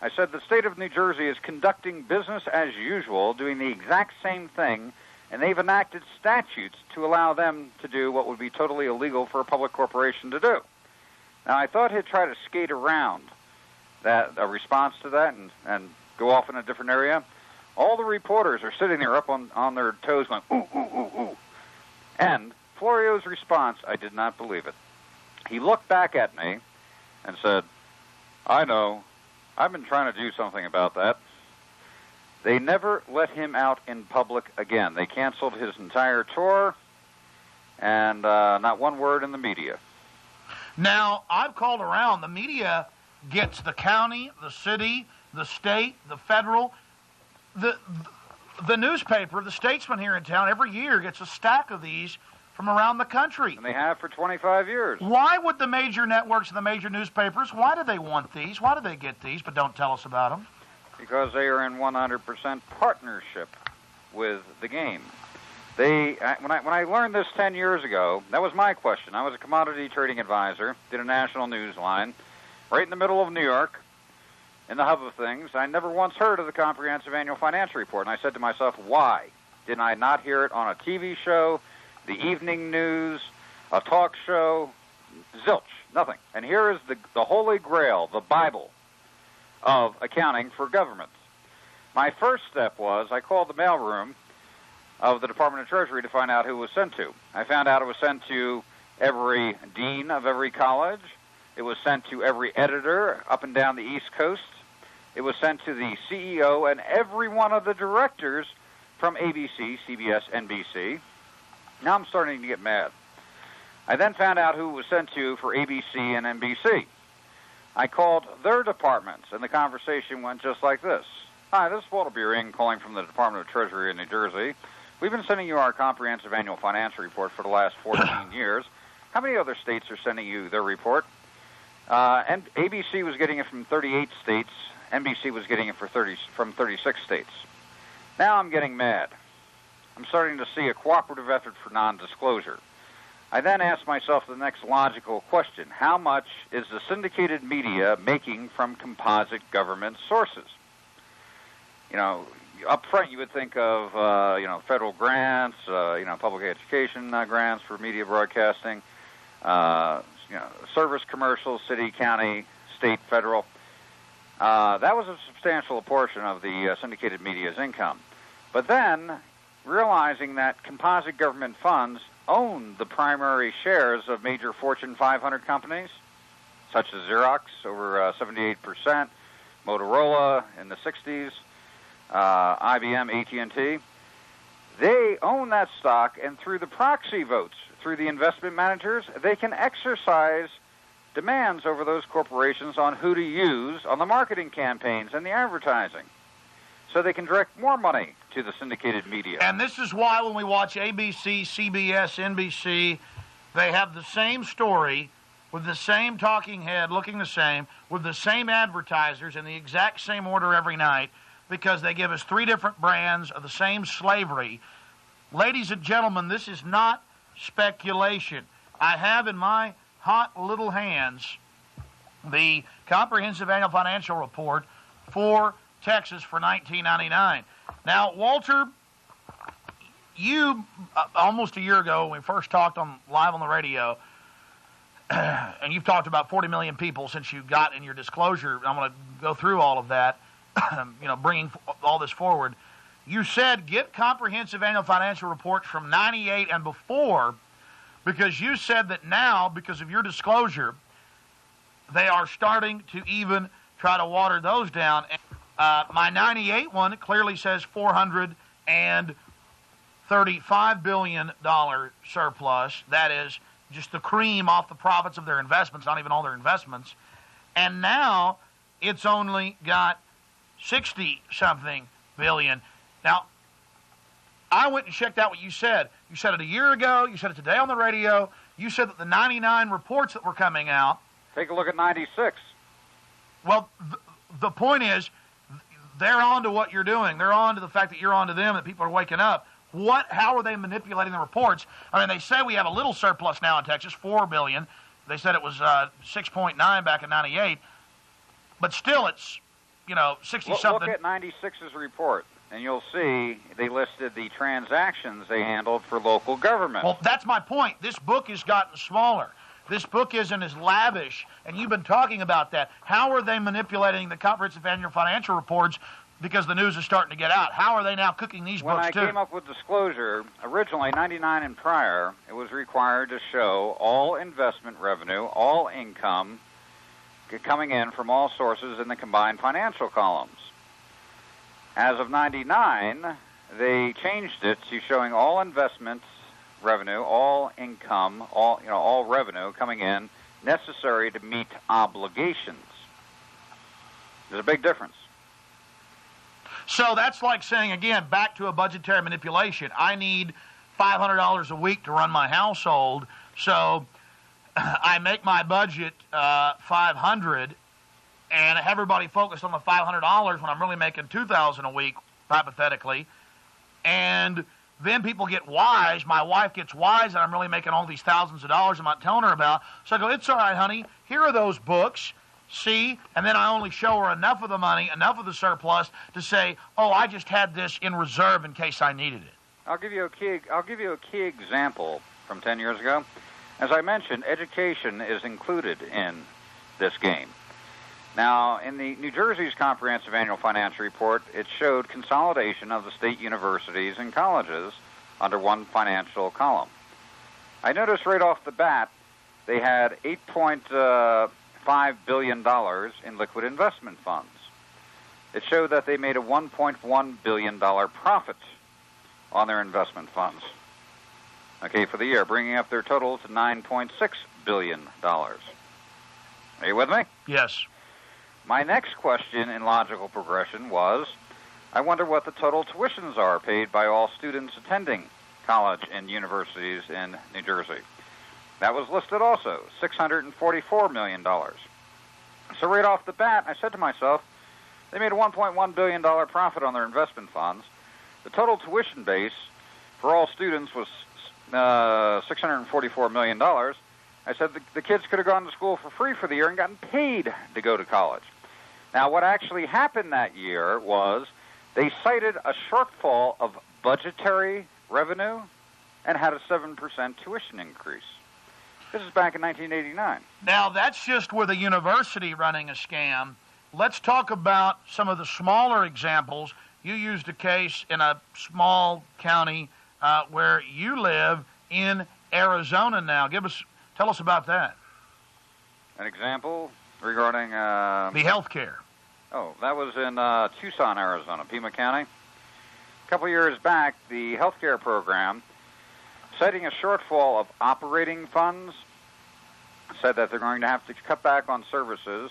I said the state of New Jersey is conducting business as usual, doing the exact same thing, and they've enacted statutes to allow them to do what would be totally illegal for a public corporation to do. Now, I thought he'd try to skate around a response to that and go off in a different area. All the reporters are sitting there up on their toes going, ooh, ooh, ooh, ooh. And Florio's response, I did not believe it. He looked back at me and said, I know. I've been trying to do something about that. They never let him out in public again. They canceled his entire tour, and not one word in the media. Now, I've called around. The media gets the county, the city, the state, the federal. The newspaper, the Statesman here in town, every year gets a stack of these from around the country. And they have for 25 years. Why would the major networks and the major newspapers, why do they want these? Why do they get these, but don't tell us about them? Because they are in 100% partnership with the game. When I learned this 10 years ago, that was my question. I was a commodity trading advisor, did a national news line, right in the middle of New York, in the hub of things. I never once heard of the Comprehensive Annual Financial Report, and I said to myself, why did I not hear it on a TV show, the evening news, a talk show? Zilch, nothing. And here is the Holy Grail, the Bible of accounting for governments. My first step was I called the mailroom of the Department of Treasury to find out who it was sent to. I found out it was sent to every dean of every college. It was sent to every editor up and down the East Coast. It was sent to the CEO and every one of the directors from ABC, CBS, NBC. Now I'm starting to get mad. I then found out who it was sent to for ABC and NBC. I called their departments, and the conversation went just like this. Hi, this is Walter Burien calling from the Department of Treasury in New Jersey. We've been sending you our comprehensive annual financial report for the last 14 years. How many other states are sending you their report? And ABC was getting it from 38 states. NBC was getting it from 36 states. Now I'm getting mad. I'm starting to see a cooperative effort for non-disclosure. I then asked myself the next logical question. How much is the syndicated media making from composite government sources? You know, up front you would think of, federal grants, public education grants for media broadcasting, service commercials, city, county, state, federal. That was a substantial portion of the syndicated media's income. But then, realizing that composite government funds own the primary shares of major Fortune 500 companies, such as Xerox, over 78%, Motorola in the 60s, IBM, AT&T. They own that stock, and through the proxy votes, through the investment managers, they can exercise demands over those corporations on who to use on the marketing campaigns and the advertising. So they can direct more money to the syndicated media. And this is why when we watch ABC, CBS, NBC, they have the same story with the same talking head looking the same, with the same advertisers in the exact same order every night, because they give us 3 different brands of the same slavery. Ladies and gentlemen, this is not speculation. I have in my hot little hands the Comprehensive Annual Financial Report for Texas for 1999. Now, Walter, you, almost a year ago, when we first talked live on the radio, and you've talked about 40 million people since you got in your disclosure. I'm going to go through all of that, bringing all this forward. You said get comprehensive annual financial reports from 98 and before, because you said that now, because of your disclosure, they are starting to even try to water those down. My 98 one clearly says $435 billion surplus. That is just the cream off the profits of their investments, not even all their investments. And now it's only got 60-something billion. Now, I went and checked out what you said. You said it a year ago. You said it today on the radio. You said that the 99 reports that were coming out. Take a look at 96. Well, the point is, they're on to what you're doing. They're on to the fact that you're on to them, that people are waking up. How are they manipulating the reports? I mean, they say we have a little surplus now in Texas, $4 billion. They said it was 6.9 back in 98. But still, it's, 60-something. Look at 96's report, and you'll see they listed the transactions they handled for local government. Well, that's my point. This book has gotten smaller. This book isn't as lavish, and you've been talking about that. How are they manipulating the comprehensive annual financial reports because the news is starting to get out? How are they now cooking these books, too? When I came up with disclosure, originally, 99 and prior, it was required to show all investment revenue, all income coming in from all sources in the combined financial columns. As of 99, they changed it to showing all investments revenue, all income, all revenue coming in necessary to meet obligations. There's a big difference. So that's like saying, again, back to a budgetary manipulation. I need $500 a week to run my household, so I make my budget $500 and have everybody focused on the $500 when I'm really making $2,000 a week, hypothetically, and then people get wise. My wife gets wise, and I'm really making all these thousands of dollars I'm not telling her about. So I go, it's all right, honey. Here are those books. See? And then I only show her enough of the money, enough of the surplus to say, oh, I just had this in reserve in case I needed it. I'll give you a key example from 10 years ago. As I mentioned, education is included in this game. Now, in the New Jersey's Comprehensive Annual Financial Report, it showed consolidation of the state universities and colleges under one financial column. I noticed right off the bat they had $8.5 billion in liquid investment funds. It showed that they made a $1.1 billion profit on their investment funds, for the year, bringing up their total to $9.6 billion. Are you with me? Yes. My next question in logical progression was, I wonder what the total tuitions are paid by all students attending college and universities in New Jersey. That was listed also, $644 million. So right off the bat, I said to myself, they made a $1.1 billion profit on their investment funds. The total tuition base for all students was $644 million. I said the kids could have gone to school for free for the year and gotten paid to go to college. Now, what actually happened that year was they cited a shortfall of budgetary revenue and had a 7% tuition increase. This is back in 1989. Now, that's just with a university running a scam. Let's talk about some of the smaller examples. You used a case in a small county where you live in Arizona now. Tell us about that. An example regarding... the health care. Oh, that was in Tucson, Arizona, Pima County. A couple years back, the health care program, citing a shortfall of operating funds, said that they're going to have to cut back on services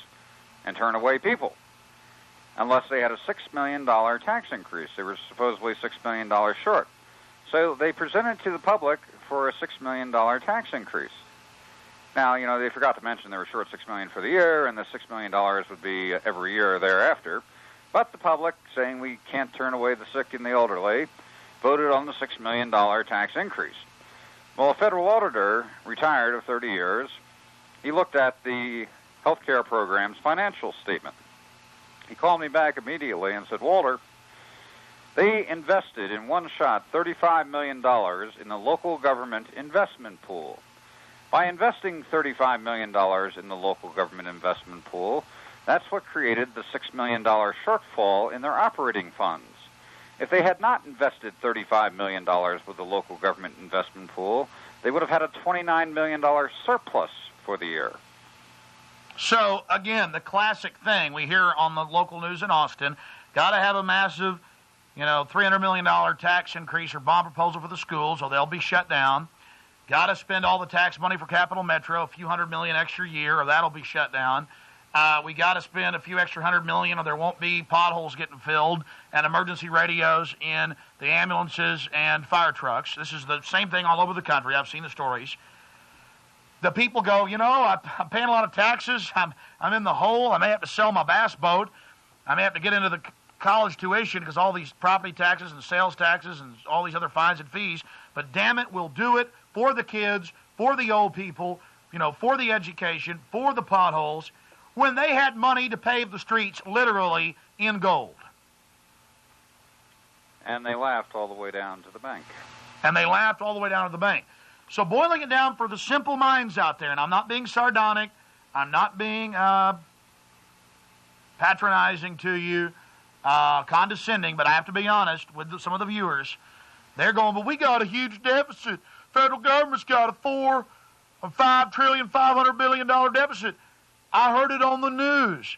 and turn away people unless they had a $6 million tax increase. They were supposedly $6 million short. So they presented to the public for a $6 million tax increase. Now, you know, they forgot to mention they were short $6 million for the year, and the $6 million would be every year thereafter. But the public, saying we can't turn away the sick and the elderly, voted on the $6 million tax increase. Well, a federal auditor, retired of 30 years, he looked at the health care program's financial statement. He called me back immediately and said, Walter, they invested in one shot $35 million in the local government investment pool. By investing $35 million in the local government investment pool, that's what created the $6 million shortfall in their operating funds. If they had not invested $35 million with the local government investment pool, they would have had a $29 million surplus for the year. So, again, the classic thing we hear on the local news in Austin, got to have a massive, $300 million tax increase or bond proposal for the schools or they'll be shut down. Got to spend all the tax money for Capital Metro, a few $100 million extra year, or that'll be shut down. We got to spend a few extra $100 million, or there won't be potholes getting filled and emergency radios in the ambulances and fire trucks. This is the same thing all over the country. I've seen the stories. The people go, I'm paying a lot of taxes. I'm in the hole. I may have to sell my bass boat. I may have to get into the college tuition because all these property taxes and sales taxes and all these other fines and fees. But damn it, we'll do it for the kids, for the old people, for the education, for the potholes, when they had money to pave the streets literally in gold. And they laughed all the way down to the bank. So boiling it down for the simple minds out there, and I'm not being sardonic, I'm not being patronizing to you, condescending, but I have to be honest with some of the viewers. They're going, but we got a huge deficit. Federal government's got a $5 trillion, $500 billion deficit. I heard it on the news.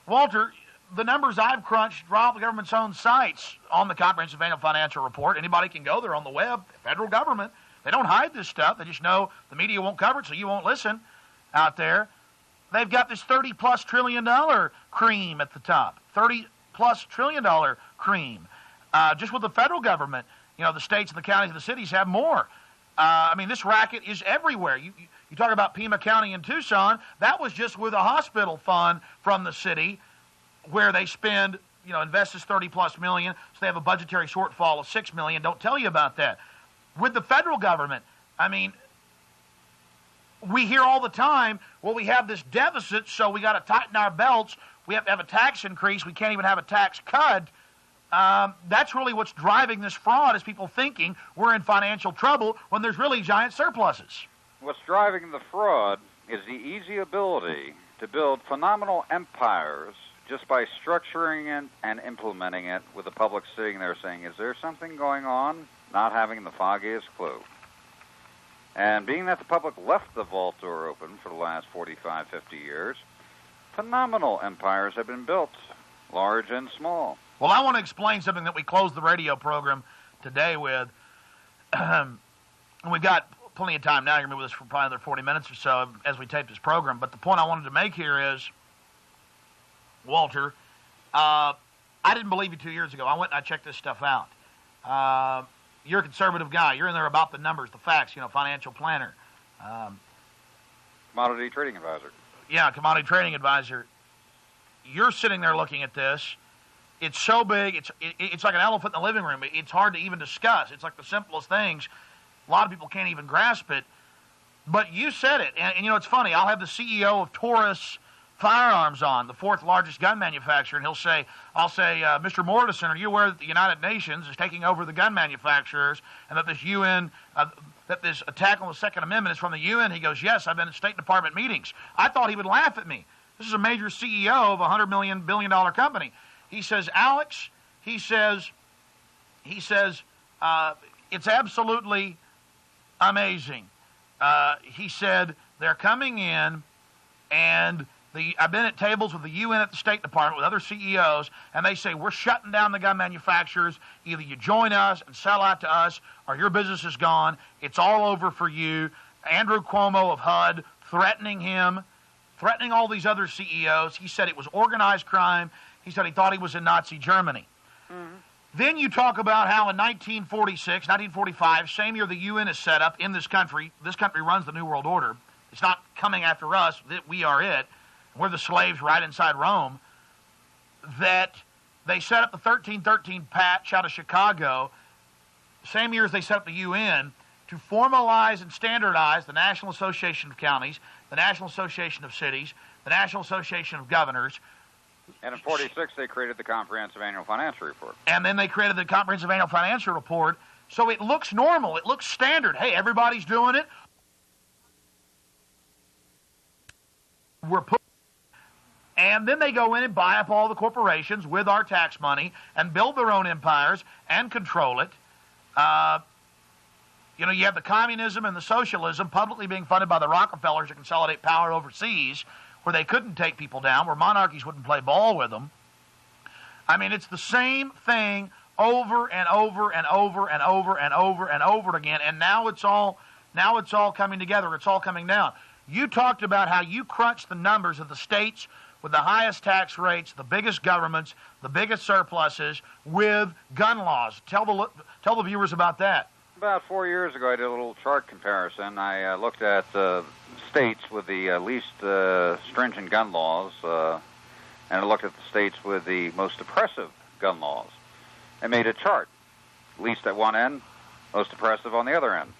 Walter, the numbers I've crunched draw the government's own sites on the Comprehensive Annual Financial Report. Anybody can go there on the web. Federal government. They don't hide this stuff. They just know the media won't cover it, so you won't listen out there. They've got this $30+ trillion cream at the top. $30+ trillion cream. Just with the federal government, the states and the counties and the cities have more. This racket is everywhere. You talk about Pima County in Tucson. That was just with a hospital fund from the city where they spend, invest this $30+ million, so they have a budgetary shortfall of $6 million. Don't tell you about that. With the federal government, we hear all the time, well, we have this deficit, so we got to tighten our belts. We have to have a tax increase. We can't even have a tax cut. That's really what's driving this fraud, is people thinking we're in financial trouble when there's really giant surpluses. What's driving the fraud is the easy ability to build phenomenal empires just by structuring it and implementing it with the public sitting there saying, is there something going on? Not having the foggiest clue. And being that the public left the vault door open for the last 45, 50 years, phenomenal empires have been built, large and small. Well, I want to explain something that we closed the radio program today with. And we've got plenty of time now. You're going to be with us for probably another 40 minutes or so as we tape this program. But the point I wanted to make here is, Walter, I didn't believe you 2 years ago. I went and I checked this stuff out. You're a conservative guy. You're in there about the numbers, the facts, financial planner. Commodity trading advisor. Yeah, commodity trading advisor. You're sitting there looking at this. It's so big. It's like an elephant in the living room. It's hard to even discuss. It's like the simplest things. A lot of people can't even grasp it. But you said it. And it's funny. I'll have the CEO of Taurus Firearms on, the fourth largest gun manufacturer, and I'll say, Mr. Mortensen, are you aware that the United Nations is taking over the gun manufacturers and that this UN, that this attack on the Second Amendment is from the UN? He goes, yes, I've been in State Department meetings. I thought he would laugh at me. This is a major CEO of a $100 billion company. He says, Alex, he says, it's absolutely amazing. He said, they're coming in, and I've been at tables with the UN at the State Department with other CEOs, and they say, we're shutting down the gun manufacturers. Either you join us and sell out to us, or your business is gone. It's all over for you. Andrew Cuomo of HUD threatening him, threatening all these other CEOs. He said it was organized crime. He said he thought he was in Nazi Germany. Mm-hmm. Then you talk about how in 1946, 1945, same year the UN is set up in this country runs the New World Order. It's not coming after us. We are it. We're the slaves right inside Rome. That they set up the 1313 patch out of Chicago, same year as they set up the UN, to formalize and standardize the National Association of Counties, the National Association of Cities, the National Association of Governors. And in 46, they created the Comprehensive Annual Financial Report. And then they created the Comprehensive Annual Financial Report. So it looks normal. It looks standard. Hey, everybody's doing it. And then they go in and buy up all the corporations with our tax money and build their own empires and control it. You have the communism and the socialism publicly being funded by the Rockefellers to consolidate power overseas, where they couldn't take people down, where monarchies wouldn't play ball with them. I mean, it's the same thing over and over and over and over and over and over again, and now it's all coming together. It's all coming down. You talked about how you crunched the numbers of the states with the highest tax rates, the biggest governments, the biggest surpluses, with gun laws. Tell the viewers about that. About 4 years ago, I did a little chart comparison. I looked at states with the least stringent gun laws, and I looked at the states with the most oppressive gun laws. I made a chart, least at one end, most oppressive on the other end.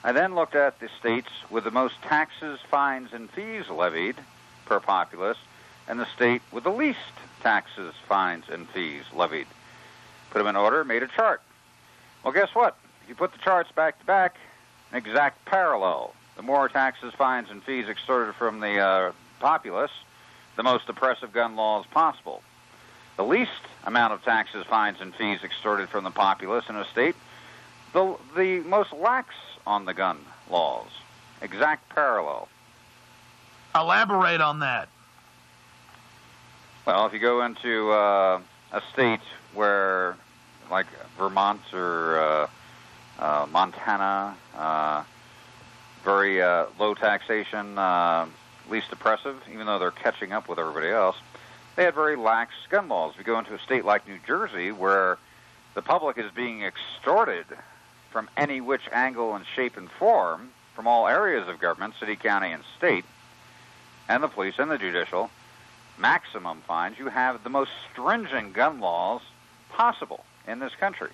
I then looked at the states with the most taxes, fines, and fees levied per populace, and the state with the least taxes, fines, and fees levied. Put them in order, made a chart. Well, guess what? If you put the charts back to back, an exact parallel. The more taxes, fines, and fees extorted from the populace, the most oppressive gun laws possible. The least amount of taxes, fines, and fees extorted from the populace in a state, the most lax on the gun laws. Exact parallel. Elaborate on that. Well, if you go into a state where, like Vermont or Montana, very low taxation, least oppressive, even though they're catching up with everybody else, they had very lax gun laws. If you go into a state like New Jersey, where the public is being extorted from any which angle and shape and form from all areas of government, city, county, and state, and the police and the judicial, maximum fines, you have the most stringent gun laws possible in this country.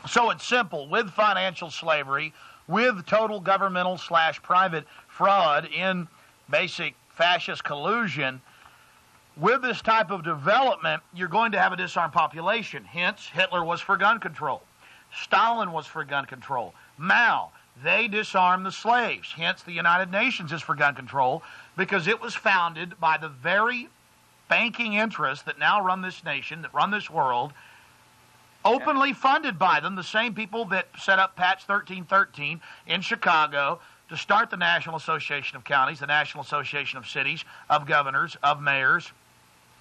So it's simple. With financial slavery, with total governmental/private fraud in basic fascist collusion, with this type of development, you're going to have a disarmed population. Hence, Hitler was for gun control. Stalin was for gun control. Mao, they disarmed the slaves. Hence, the United Nations is for gun control, because it was founded by the very banking interests that now run this nation, that run this world, openly funded by them, the same people that set up Patch 1313 in Chicago to start the National Association of Counties, the National Association of Cities, of Governors, of Mayors,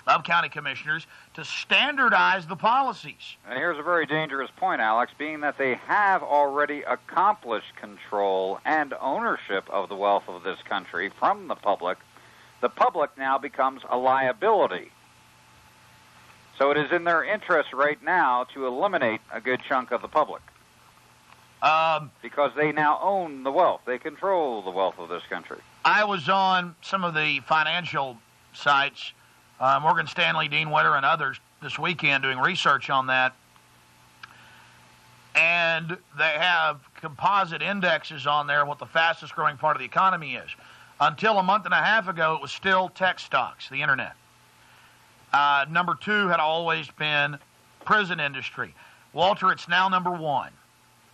of County Commissioners, to standardize the policies. And here's a very dangerous point, Alex, being that they have already accomplished control and ownership of the wealth of this country from the public now becomes a liability. So it is in their interest right now to eliminate a good chunk of the public. Because they now own the wealth. They control the wealth of this country. I was on some of the financial sites, Morgan Stanley, Dean Witter, and others this weekend doing research on that. And they have composite indexes on there, what the fastest growing part of the economy is. Until a month and a half ago, it was still tech stocks, the internet. Number 2 had always been prison industry. Walter, it's now number 1.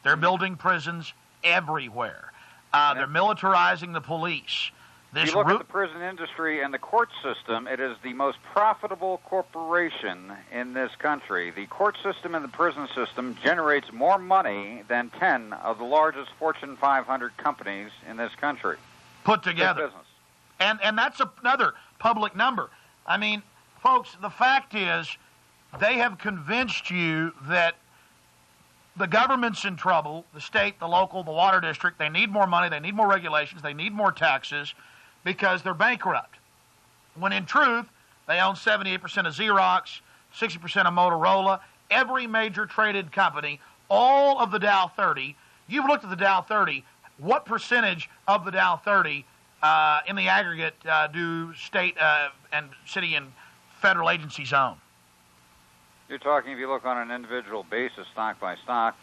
They're building prisons everywhere. They're militarizing the police. If you look at the prison industry and the court system, it is the most profitable corporation in this country. The court system and the prison system generates more money than 10 of the largest Fortune 500 companies in this country. Put together. And that's another public number. I mean, folks, the fact is they have convinced you that the government's in trouble, the state, the local, the water district. They need more money. They need more regulations. They need more taxes because they're bankrupt. When in truth, they own 78% of Xerox, 60% of Motorola, every major traded company, all of the Dow 30. You've looked at the Dow 30. What percentage of the Dow 30 in the aggregate do state and city and federal agencies own? You're talking, if you look on an individual basis, stock by stock,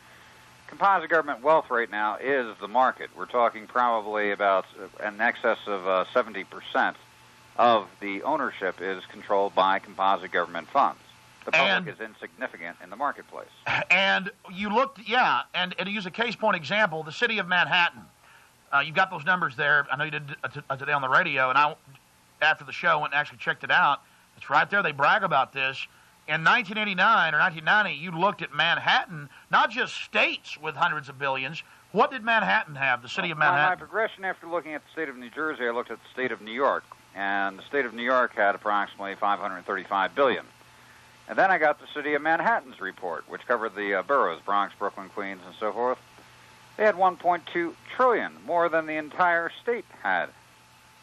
composite government wealth right now is the market. We're talking probably about in excess of 70% of the ownership is controlled by composite government funds. The public is insignificant in the marketplace. And you looked, and to use a case point example, the city of Manhattan. You've got those numbers there. I know you did today on the radio, and I, after the show, went and actually checked it out. It's right there. They brag about this. In 1989 or 1990, you looked at Manhattan, not just states with hundreds of billions. What did Manhattan have, the city of Manhattan? On my progression after looking at the state of New Jersey, I looked at the state of New York. And the state of New York had approximately $535 billion. And then I got the city of Manhattan's report, which covered the boroughs, Bronx, Brooklyn, Queens, and so forth. They had $1.2 trillion, more than the entire state had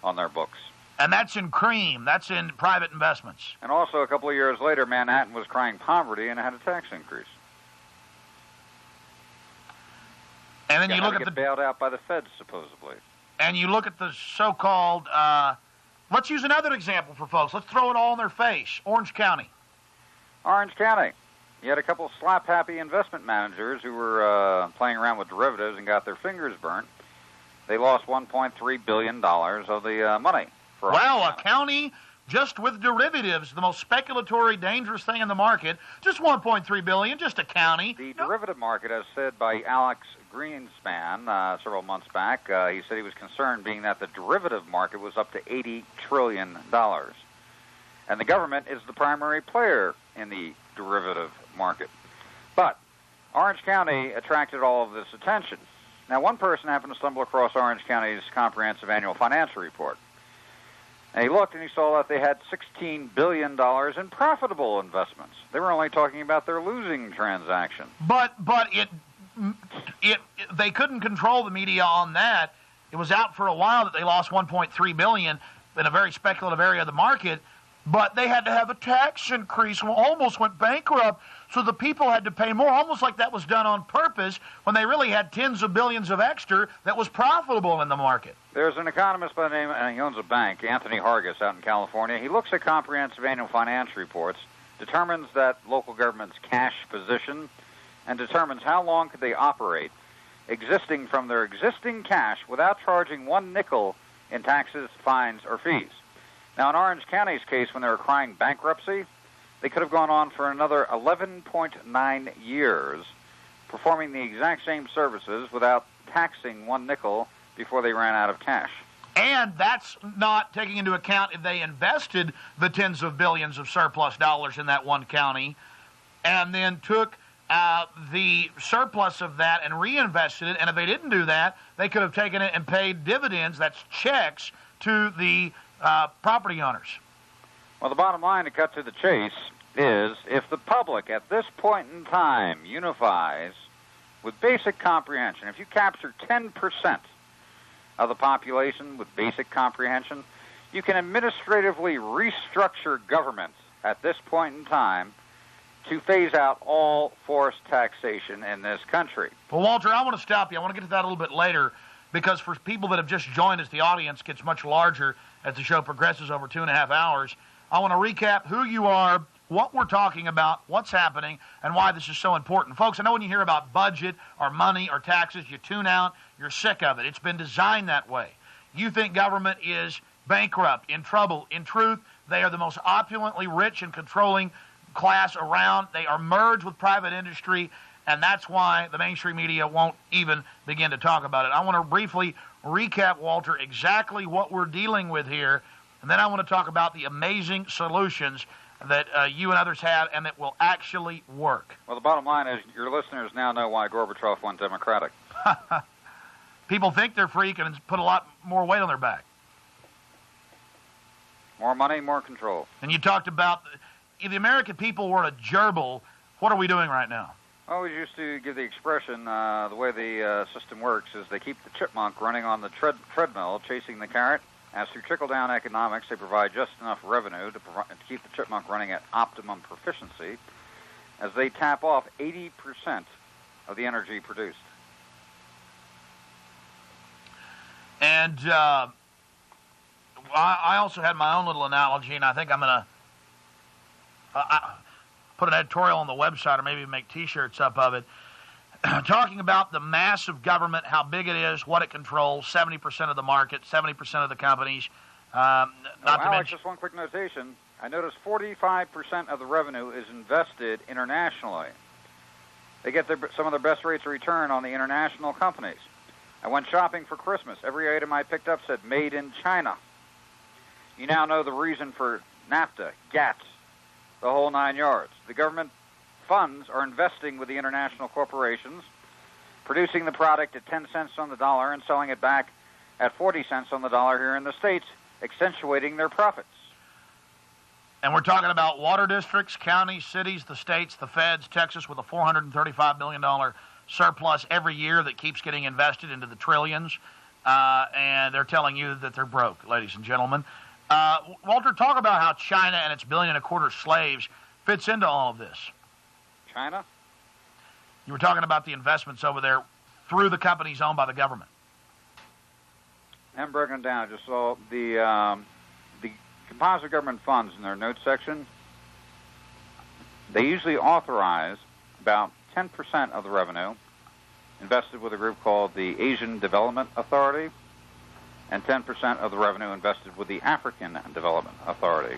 on their books. And that's in cream. That's in private investments. And also, a couple of years later, Manhattan was crying poverty and had a tax increase. And then you look at the bailed out by the feds, supposedly. And you look at the so-called. Let's use another example for folks. Let's throw it all in their face. Orange County. Orange County. You had a couple of slap-happy investment managers who were playing around with derivatives and got their fingers burnt. They lost $1.3 billion of the money. Well, a county just with derivatives, the most speculatory, dangerous thing in the market, just $1.3 billion, just a county. The derivative market, as said by Alex Greenspan several months back, he said he was concerned being that the derivative market was up to $80 trillion. And the government is the primary player in the derivative market. But Orange County attracted all of this attention. Now, one person happened to stumble across Orange County's comprehensive annual financial report. And he looked and he saw that they had $16 billion in profitable investments. They were only talking about their losing transaction. But they couldn't control the media on that. It was out for a while that they lost $1.3 billion in a very speculative area of the market. But they had to have a tax increase, almost went bankrupt, so the people had to pay more, almost like that was done on purpose when they really had tens of billions of extra that was profitable in the market. There's an economist by the name, and he owns a bank, Anthony Hargis, out in California. He looks at comprehensive annual financial reports, determines that local government's cash position, and determines how long could they operate, existing from their existing cash without charging one nickel in taxes, fines, or fees. Now, in Orange County's case, when they were crying bankruptcy, they could have gone on for another 11.9 years, performing the exact same services without taxing one nickel before they ran out of cash. And that's not taking into account if they invested the tens of billions of surplus dollars in that one county and then took the surplus of that and reinvested it. And if they didn't do that, they could have taken it and paid dividends, that's checks, to the property owners. Well, the bottom line, to cut to the chase, is if the public at this point in time unifies with basic comprehension, if you capture 10% of the population with basic comprehension, you can administratively restructure government at this point in time to phase out all forced taxation in this country. Well, Walter, I want to stop you. I want to get to that a little bit later, because for people that have just joined us, the audience gets much larger as the show progresses over 2.5 hours. I want to recap who you are, what we're talking about, what's happening, and why this is so important. Folks, I know when you hear about budget or money or taxes, you tune out, you're sick of it. It's been designed that way. You think government is bankrupt, in trouble. In truth, they are the most opulently rich and controlling class around. They are merged with private industry, and that's why the mainstream media won't even begin to talk about it. I want to briefly recap, Walter, exactly what we're dealing with here, and then I want to talk about the amazing solutions that you and others have and that will actually work. Well, the bottom line is your listeners now know why Gorbachev went Democratic. People think they're free and put a lot more weight on their back. More money, more control. And you talked about if the American people were a gerbil, what are we doing right now? I always used to give the expression, the way the system works is they keep the chipmunk running on the treadmill, chasing the carrot. As through trickle-down economics, they provide just enough revenue to keep the chipmunk running at optimum proficiency as they tap off 80% of the energy produced. And I also had my own little analogy, and I think I'm going to put an editorial on the website or maybe make T-shirts up of it, talking about the massive government, how big it is, what it controls, 70% of the market, 70% of the companies. Alex, just one quick notation. I noticed 45% of the revenue is invested internationally. They get some of their best rates of return on the international companies. I went shopping for Christmas. Every item I picked up said made in China. You now know the reason for NAFTA, GATT, the whole 9 yards. The government funds are investing with the international corporations, producing the product at 10 cents on the dollar and selling it back at 40 cents on the dollar here in the States, accentuating their profits. And we're talking about water districts, counties, cities, the states, the feds, Texas with a $435 billion surplus every year that keeps getting invested into the trillions, and they're telling you that they're broke, ladies and gentlemen. Walter, talk about how China and its 1.25 billion slaves fits into all of this. China? You were talking about the investments over there through the companies owned by the government. I'm breaking it down. I just saw the composite government funds in their notes section. They usually authorize about 10% of the revenue invested with a group called the Asian Development Authority, and 10% of the revenue invested with the African Development Authority.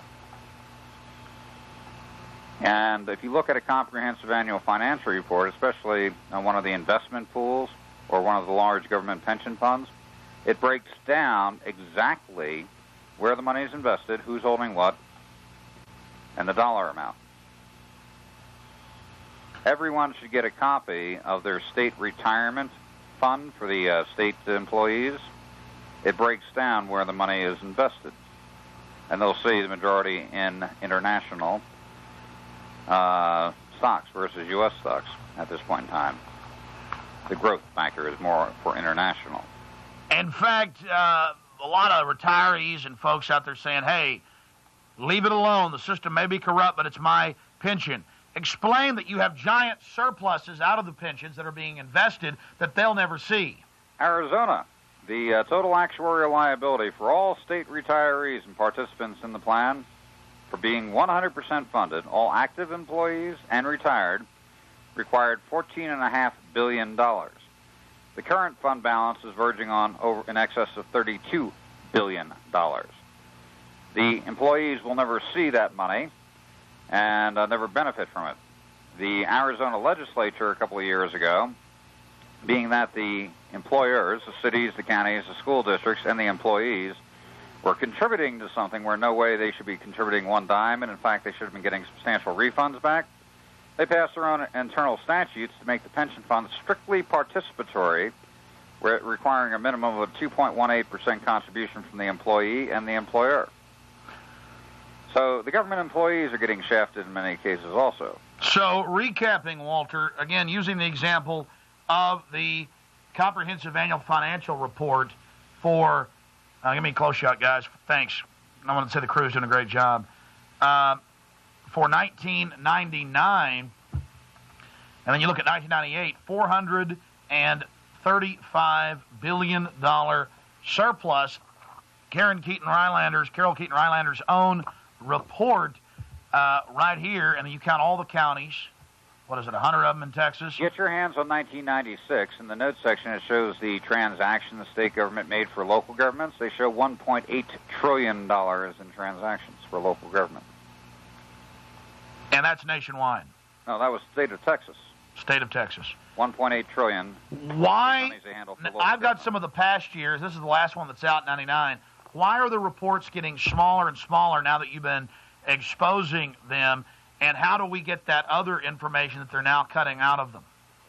And if you look at a comprehensive annual financial report, especially on one of the investment pools or one of the large government pension funds, it breaks down exactly where the money is invested, who's holding what, and the dollar amount. Everyone should get a copy of their state retirement fund for the state employees. It breaks down where the money is invested. And they'll see the majority in international stocks versus U.S. stocks at this point in time. The growth factor is more for international. In fact, a lot of retirees and folks out there saying, hey, leave it alone. The system may be corrupt, but it's my pension. Explain that you have giant surpluses out of the pensions that are being invested that they'll never see. Arizona, the total actuarial liability for all state retirees and participants in the plan for being 100% funded, all active employees and retired, required $14.5 billion. The current fund balance is verging on over in excess of $32 billion. The employees will never see that money and never benefit from it. The Arizona legislature a couple of years ago, being that the employers, the cities, the counties, the school districts, and the employees were contributing to something where no way they should be contributing one dime, and in fact they should have been getting substantial refunds back, they passed their own internal statutes to make the pension fund strictly participatory, requiring a minimum of a 2.18% contribution from the employee and the employer. So the government employees are getting shafted in many cases also. So recapping, Walter, again, using the example of the comprehensive annual financial report for, give me a close shot, guys. Thanks. I want to say the crew's doing a great job. for 1999, and then you look at 1998, $435 billion surplus. Carol Keaton Rylander's own report right here, and then you count all the counties. What is it, 100 of them in Texas? Get your hands on 1996. In the notes section, it shows the transaction the state government made for local governments. They show $1.8 trillion in transactions for local government. And that's nationwide. No, that was state of Texas. State of Texas. 1.8 trillion. Why? I've got some of the past years. This is the last one that's out in 99. Why are the reports getting smaller and smaller now that you've been exposing them? And how do we get that other information that they're now cutting out of them?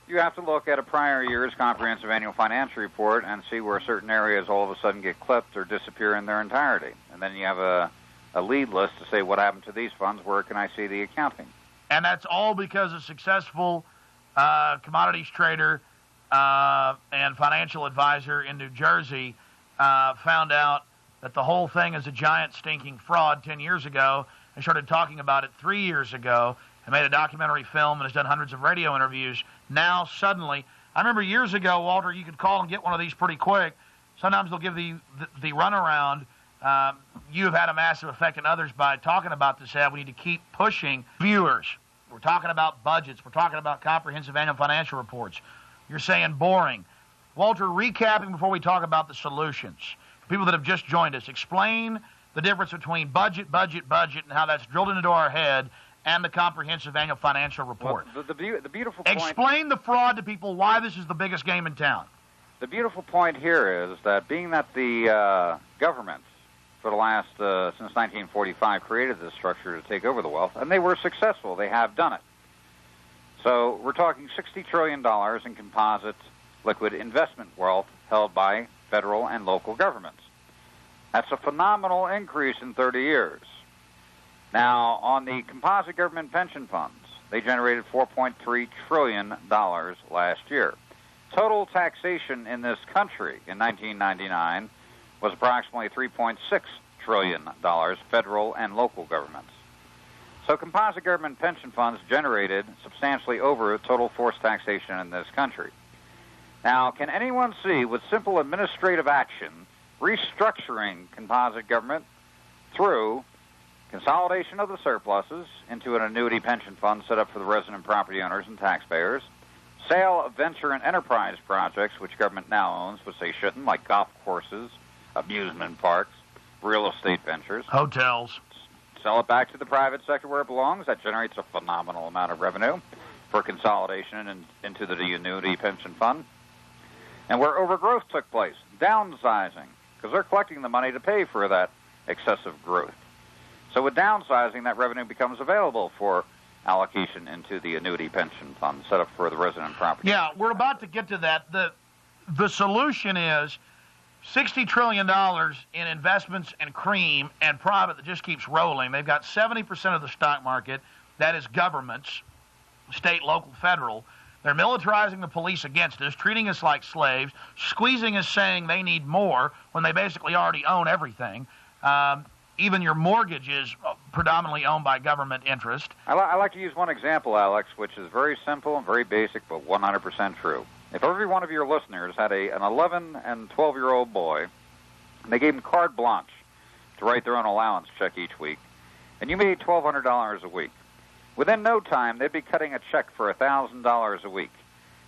You have to look at a prior year's comprehensive annual financial report and see where certain areas all of a sudden get clipped or disappear in their entirety. And then you have a lead list to say what happened to these funds, where can I see the accounting? And that's all because a successful commodities trader and financial advisor in New Jersey found out that the whole thing is a giant stinking fraud 10 years ago, and started talking about it 3 years ago, and made a documentary film and has done hundreds of radio interviews. Now, suddenly, I remember years ago, Walter, you could call and get one of these pretty quick. Sometimes they'll give the runaround. You have had a massive effect on others by talking about this ad. We need to keep pushing viewers. We're talking about budgets. We're talking about comprehensive annual financial reports. You're saying boring. Walter, recapping before we talk about the solutions. For people that have just joined us, explain the difference between budget, and how that's drilled into our head, and the comprehensive annual financial report. Well, the beautiful point... Explain the fraud to people, why this is the biggest game in town. The beautiful point here is that being that the government, for the last, since 1945, created this structure to take over the wealth, and they were successful. They have done it. So we're talking $60 trillion in composite liquid investment wealth held by federal and local governments. That's a phenomenal increase in 30 years. Now, on the composite government pension funds, they generated $4.3 trillion last year. Total taxation in this country in 1999 was approximately $3.6 trillion, federal and local governments. So composite government pension funds generated substantially over total forced taxation in this country. Now, can anyone see, with simple administrative action, restructuring composite government through consolidation of the surpluses into an annuity pension fund set up for the resident property owners and taxpayers, sale of venture and enterprise projects, which government now owns, which they shouldn't, like golf courses, amusement parks, real estate ventures. Hotels. Sell it back to the private sector where it belongs. That generates a phenomenal amount of revenue for consolidation and into the annuity pension fund. And where overgrowth took place, downsizing, because they're collecting the money to pay for that excessive growth. So with downsizing, that revenue becomes available for allocation into the annuity pension fund set up for the resident property. Yeah, we're about to get to that. The solution is $60 trillion in investments and cream and private that just keeps rolling. They've got 70% of the stock market. That is governments, state, local, federal. They're militarizing the police against us, treating us like slaves, squeezing us, saying they need more when they basically already own everything. Even your mortgage is predominantly owned by government interest. I like to use one example, Alex, which is very simple and very basic, but 100% true. If every one of your listeners had an 11 and 12-year-old boy, and they gave him carte blanche to write their own allowance check each week, and you made $1,200 a week, within no time, they'd be cutting a check for $1,000 a week.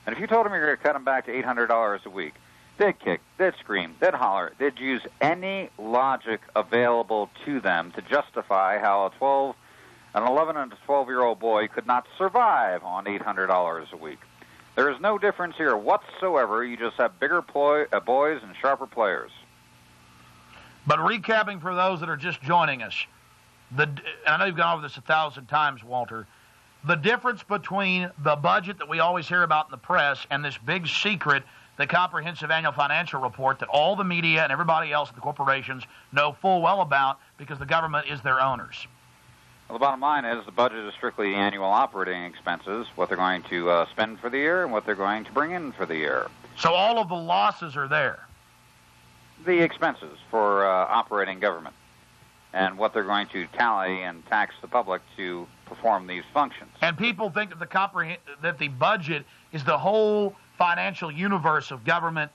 And if you told them you're going to cut them back to $800 a week, they'd kick, they'd scream, they'd holler, they'd use any logic available to them to justify how an 11 and 12-year-old boy could not survive on $800 a week. There is no difference here whatsoever. You just have bigger boys and sharper players. But recapping for those that are just joining us, I know you've gone over this 1,000 times, Walter, the difference between the budget that we always hear about in the press and this big secret, the comprehensive annual financial report that all the media and everybody else at the corporations know full well about because the government is their owners. Well, the bottom line is the budget is strictly the annual operating expenses, what they're going to spend for the year and what they're going to bring in for the year. So all of the losses are there? The expenses for operating government. and what they're going to tally and tax the public to perform these functions. And people think that that the budget is the whole financial universe of government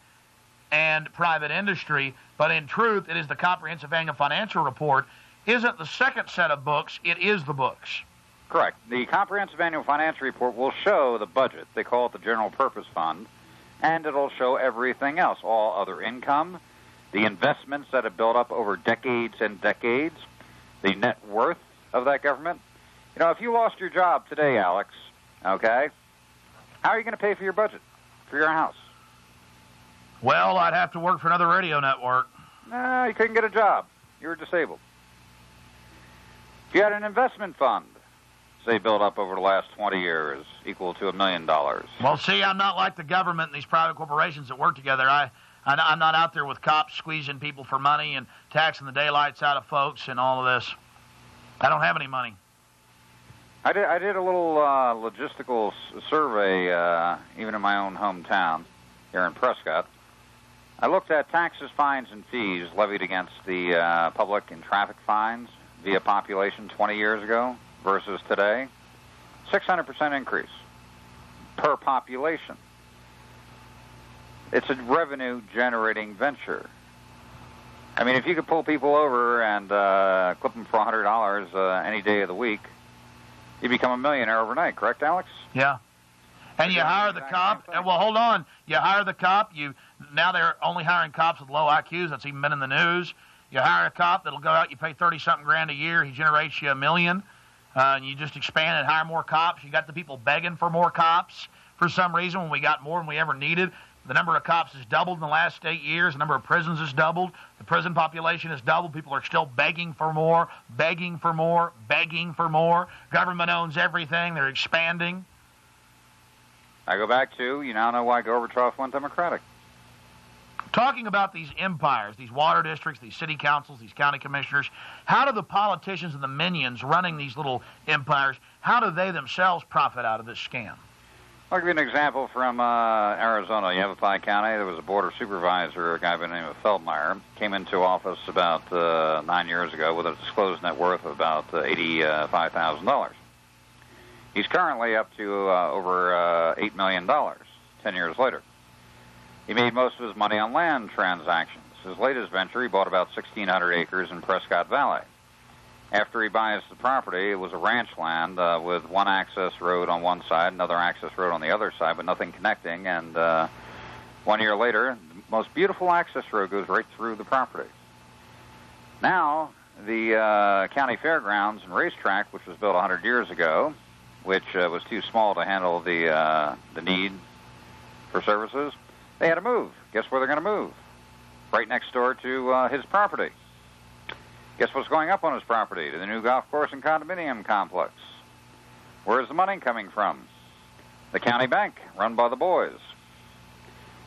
and private industry, but in truth, it is the Comprehensive Annual Financial Report. Isn't the second set of books, it is the books. Correct. The Comprehensive Annual Financial Report will show the budget. They call it the General Purpose Fund, and it'll show everything else, all other income, the investments that have built up over decades and decades, the net worth of that government. You know, if you lost your job today, Alex, okay, how are you going to pay for your budget, for your house? Well, I'd have to work for another radio network. No, you couldn't get a job. You were disabled. If you had an investment fund, say built up over the last 20 years, equal to $1 million. Well, see, I'm not like the government and these private corporations that work together. I'm not out there with cops squeezing people for money and taxing the daylights out of folks and all of this. I don't have any money. I did a little logistical survey, even in my own hometown here in Prescott. I looked at taxes, fines, and fees levied against the public in traffic fines via population 20 years ago versus today. 600% increase per population. It's a revenue-generating venture. I mean, if you could pull people over and clip them for $100 any day of the week, you become a millionaire overnight, correct, Alex? Yeah. And you hire the cop. Well, hold on. You hire the cop. Now they're only hiring cops with low IQs. That's even been in the news. You hire a cop that'll go out. You pay $30-something grand a year. He generates you $1 million. And you just expand and hire more cops. You got the people begging for more cops for some reason when we got more than we ever needed. The number of cops has doubled in the last 8 years. The number of prisons has doubled. The prison population has doubled. People are still begging for more, begging for more, begging for more. Government owns everything. They're expanding. I go back to, you now know why Gorbachev went Democratic. Talking about these empires, these water districts, these city councils, these county commissioners, how do the politicians and the minions running these little empires, how do they themselves profit out of this scam? I'll give you an example from Arizona, Yavapai County. There was a border supervisor, a guy by the name of Feldmeyer, came into office about 9 years ago with a disclosed net worth of about $85,000. He's currently up to over $8 million 10 years later. He made most of his money on land transactions. His latest venture, he bought about 1,600 acres in Prescott Valley. After he buys the property, it was a ranch land with one access road on one side, another access road on the other side, but nothing connecting. And 1 year later, the most beautiful access road goes right through the property. Now, the county fairgrounds and racetrack, which was built 100 years ago, which was too small to handle the need for services, they had to move. Guess where they're going to move? Right next door to his property. Guess what's going up on his property? To the new golf course and condominium complex. Where's the money coming from? The county bank, run by the boys.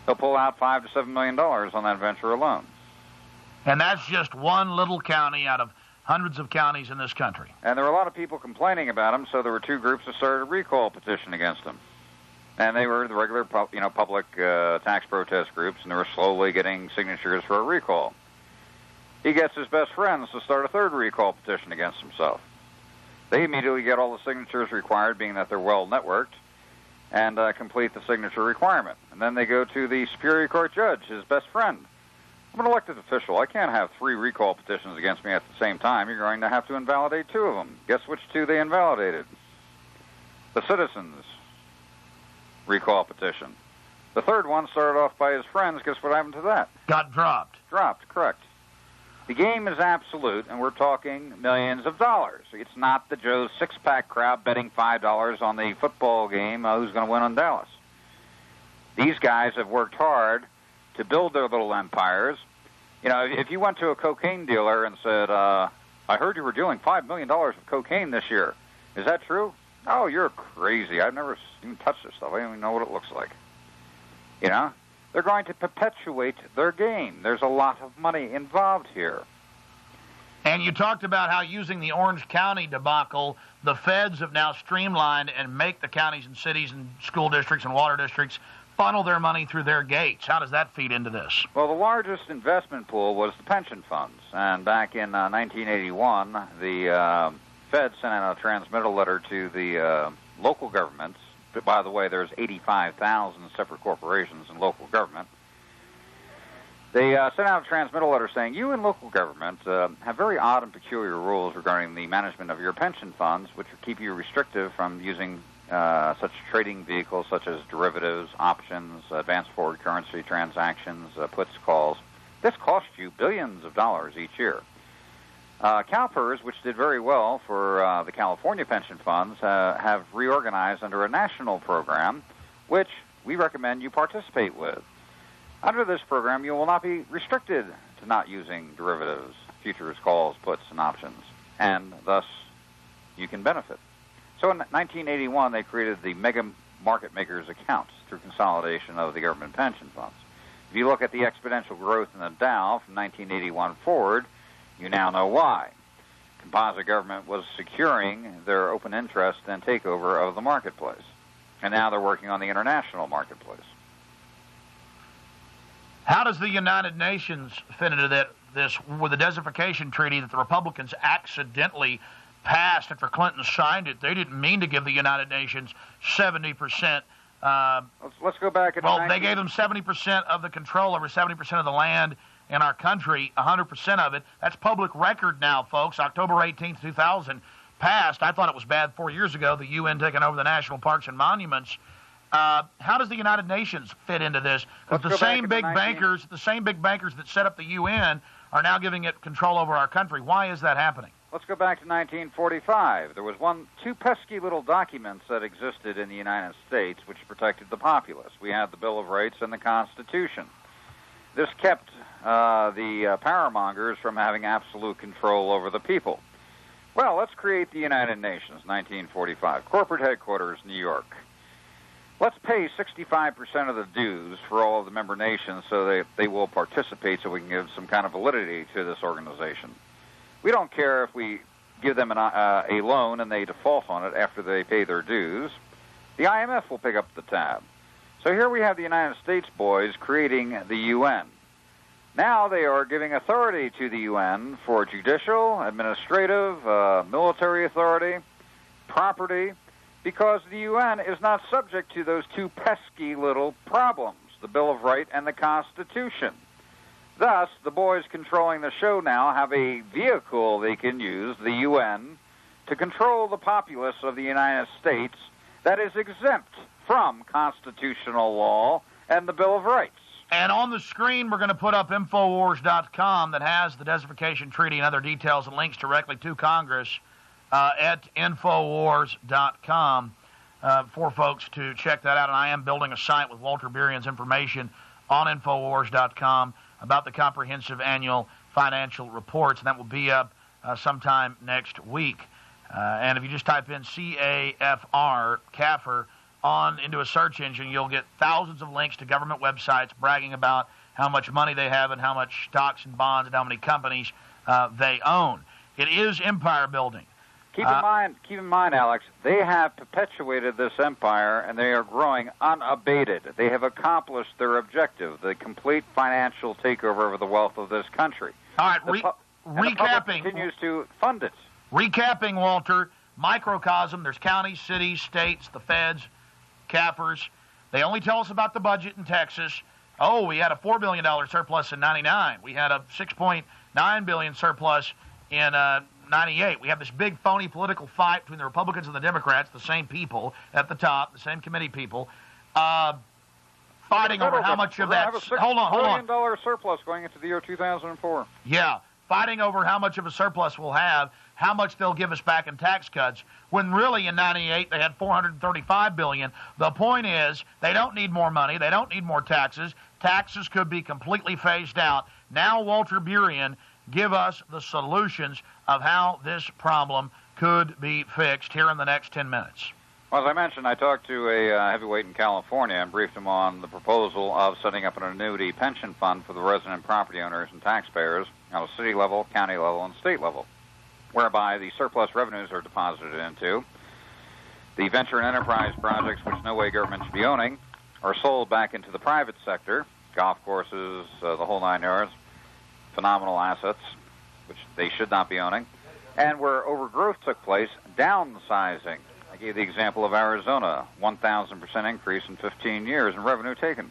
They'll pull out $5 to $7 million on that venture alone. And that's just one little county out of hundreds of counties in this country. And there were a lot of people complaining about him, so there were two groups that started a recall petition against him. And they were the regular, public tax protest groups, and they were slowly getting signatures for a recall. He gets his best friends to start a third recall petition against himself. They immediately get all the signatures required, being that they're well networked, and complete the signature requirement. And then they go to the Superior Court judge, his best friend. I'm an elected official. I can't have 3 recall petitions against me at the same time. You're going to have to invalidate 2 of them. Guess which 2 they invalidated? The citizens' recall petition. The third one started off by his friends. Guess what happened to that? Got dropped. Dropped, correct. The game is absolute, and we're talking millions of dollars. It's not the Joe's six-pack crowd betting $5 on the football game who's going to win on Dallas. These guys have worked hard to build their little empires. You know, if you went to a cocaine dealer and said, I heard you were dealing $5 million of cocaine this year. Is that true? Oh, you're crazy. I've never even touched this stuff. I don't even know what it looks like. You know? They're going to perpetuate their game. There's a lot of money involved here. And you talked about how using the Orange County debacle, the feds have now streamlined and make the counties and cities and school districts and water districts funnel their money through their gates. How does that feed into this? Well, the largest investment pool was the pension funds. And back in 1981, the Fed sent out a transmittal letter to the local governments. But by the way, there's 85,000 separate corporations in local government. They sent out a transmittal letter saying, you and local government have very odd and peculiar rules regarding the management of your pension funds, which keep you restrictive from using such trading vehicles such as derivatives, options, advanced forward currency transactions, puts, calls. This costs you billions of dollars each year. CalPERS, which did very well for the California pension funds, have reorganized under a national program, which we recommend you participate with. Under this program, you will not be restricted to not using derivatives, futures, calls, puts, and options, and thus you can benefit. So in 1981, they created the Mega Market Makers accounts through consolidation of the government pension funds. If you look at the exponential growth in the Dow from 1981 forward, you now know why. Composite government was securing their open interest and takeover of the marketplace, and now they're working on the international marketplace. How does the United Nations fit into this with the desertification treaty that the Republicans accidentally passed after Clinton signed it? They didn't mean to give the United Nations 70%. Let's go back. They gave them 70% of the control over 70% of the land in our country, 100% of it. That's public record now, folks. October 18th, 2000 passed. I thought it was bad 4 years ago, the UN taking over the national parks and monuments. How does the United Nations fit into this? Because the same big bankers that set up the UN are now giving it control over our country. Why is that happening? Let's go back to 1945. There was two pesky little documents that existed in the United States which protected the populace. We had the Bill of Rights and the Constitution. This kept the powermongers from having absolute control over the people. Well, let's create the United Nations, 1945. Corporate headquarters, New York. Let's pay 65% of the dues for all of the member nations so they will participate so we can give some kind of validity to this organization. We don't care if we give them a loan and they default on it after they pay their dues. The IMF will pick up the tab. So here we have the United States boys creating the UN. Now they are giving authority to the UN for judicial, administrative, military authority, property, because the UN is not subject to those two pesky little problems, the Bill of Rights and the Constitution. Thus, the boys controlling the show now have a vehicle they can use, the UN, to control the populace of the United States that is exempt from constitutional law and the Bill of Rights. And on the screen, we're going to put up Infowars.com that has the desertification treaty and other details and links directly to Congress at Infowars.com for folks to check that out. And I am building a site with Walter Burian's information on Infowars.com about the comprehensive annual financial reports, and that will be up sometime next week. And if you just type in CAFR, CAFR, into a search engine, you'll get thousands of links to government websites bragging about how much money they have and how much stocks and bonds and how many companies they own. It is empire building. Keep in mind, Alex, they have perpetuated this empire, and they are growing unabated. They have accomplished their objective, the complete financial takeover of the wealth of this country. All right, recapping. The public continues to fund it. Recapping, Walter, microcosm, there's counties, cities, states, the feds, CAFRs. They only tell us about the budget in Texas. Oh, we had a $4 billion surplus in 99. We had a $6.9 billion surplus in 98. We have this big phony political fight between the Republicans and the Democrats, the same people at the top, the same committee people, fighting over how much of that. Hold on. $1 billion surplus going into the year 2004. Yeah, fighting over how much of a surplus we'll have, how much they'll give us back in tax cuts, when really in 98 they had $435 billion. The point is they don't need more money. They don't need more taxes. Taxes could be completely phased out. Now, Walter Burian, give us the solutions of how this problem could be fixed here in the next 10 minutes. Well, as I mentioned, I talked to a heavyweight in California and briefed him on the proposal of setting up an annuity pension fund for the resident property owners and taxpayers at a city level, county level, and state level, whereby the surplus revenues are deposited into the venture and enterprise projects which no way government should be owning, are sold back into the private sector, golf courses, the whole 9 yards, phenomenal assets, which they should not be owning, and where overgrowth took place, downsizing. I gave the example of Arizona, 1,000% increase in 15 years in revenue taken.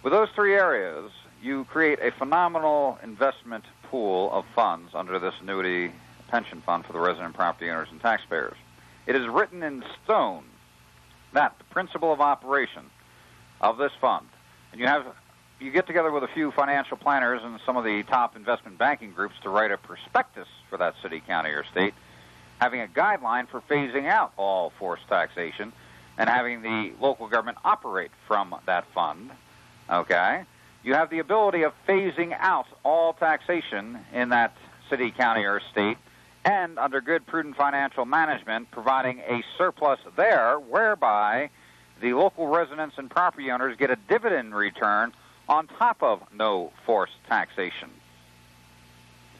With those 3 areas, you create a phenomenal investment pool of funds under this annuity pension fund for the resident property owners and taxpayers. It is written in stone that the principle of operation of this fund, and you get together with a few financial planners and some of the top investment banking groups to write a prospectus for that city, county, or state, having a guideline for phasing out all forced taxation and having the local government operate from that fund, okay? You have the ability of phasing out all taxation in that city, county, or state, and under good, prudent financial management, providing a surplus there whereby the local residents and property owners get a dividend return on top of no forced taxation.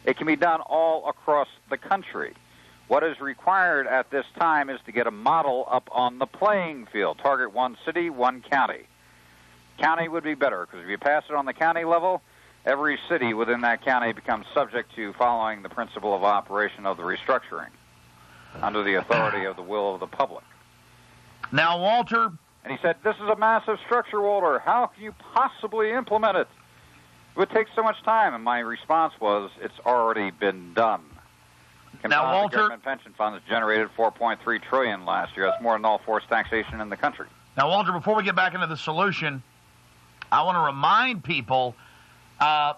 It can be done all across the country. What is required at this time is to get a model up on the playing field. Target one city, one county. County would be better, because if you pass it on the county level, every city within that county becomes subject to following the principle of operation of the restructuring under the authority of the will of the public. Now, Walter... And he said, this is a massive structure, Walter. How can you possibly implement it? It would take so much time. And my response was, it's already been done. Now, Walter... government pension funds generated $4.3 trillion last year. That's more than all forced taxation in the country. Now, Walter, before we get back into the solution, I want to remind people of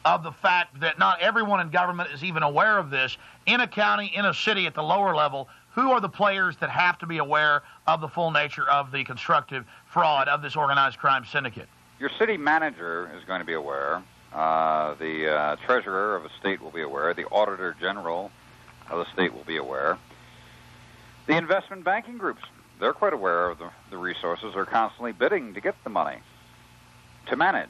the fact that not everyone in government is even aware of this. In a county, in a city at the lower level, who are the players that have to be aware of the full nature of the constructive fraud of this organized crime syndicate? Your city manager is going to be aware. The treasurer of a state will be aware. The auditor general of the state will be aware. The investment banking groups, they're quite aware of the resources. They're constantly bidding to get the money to manage.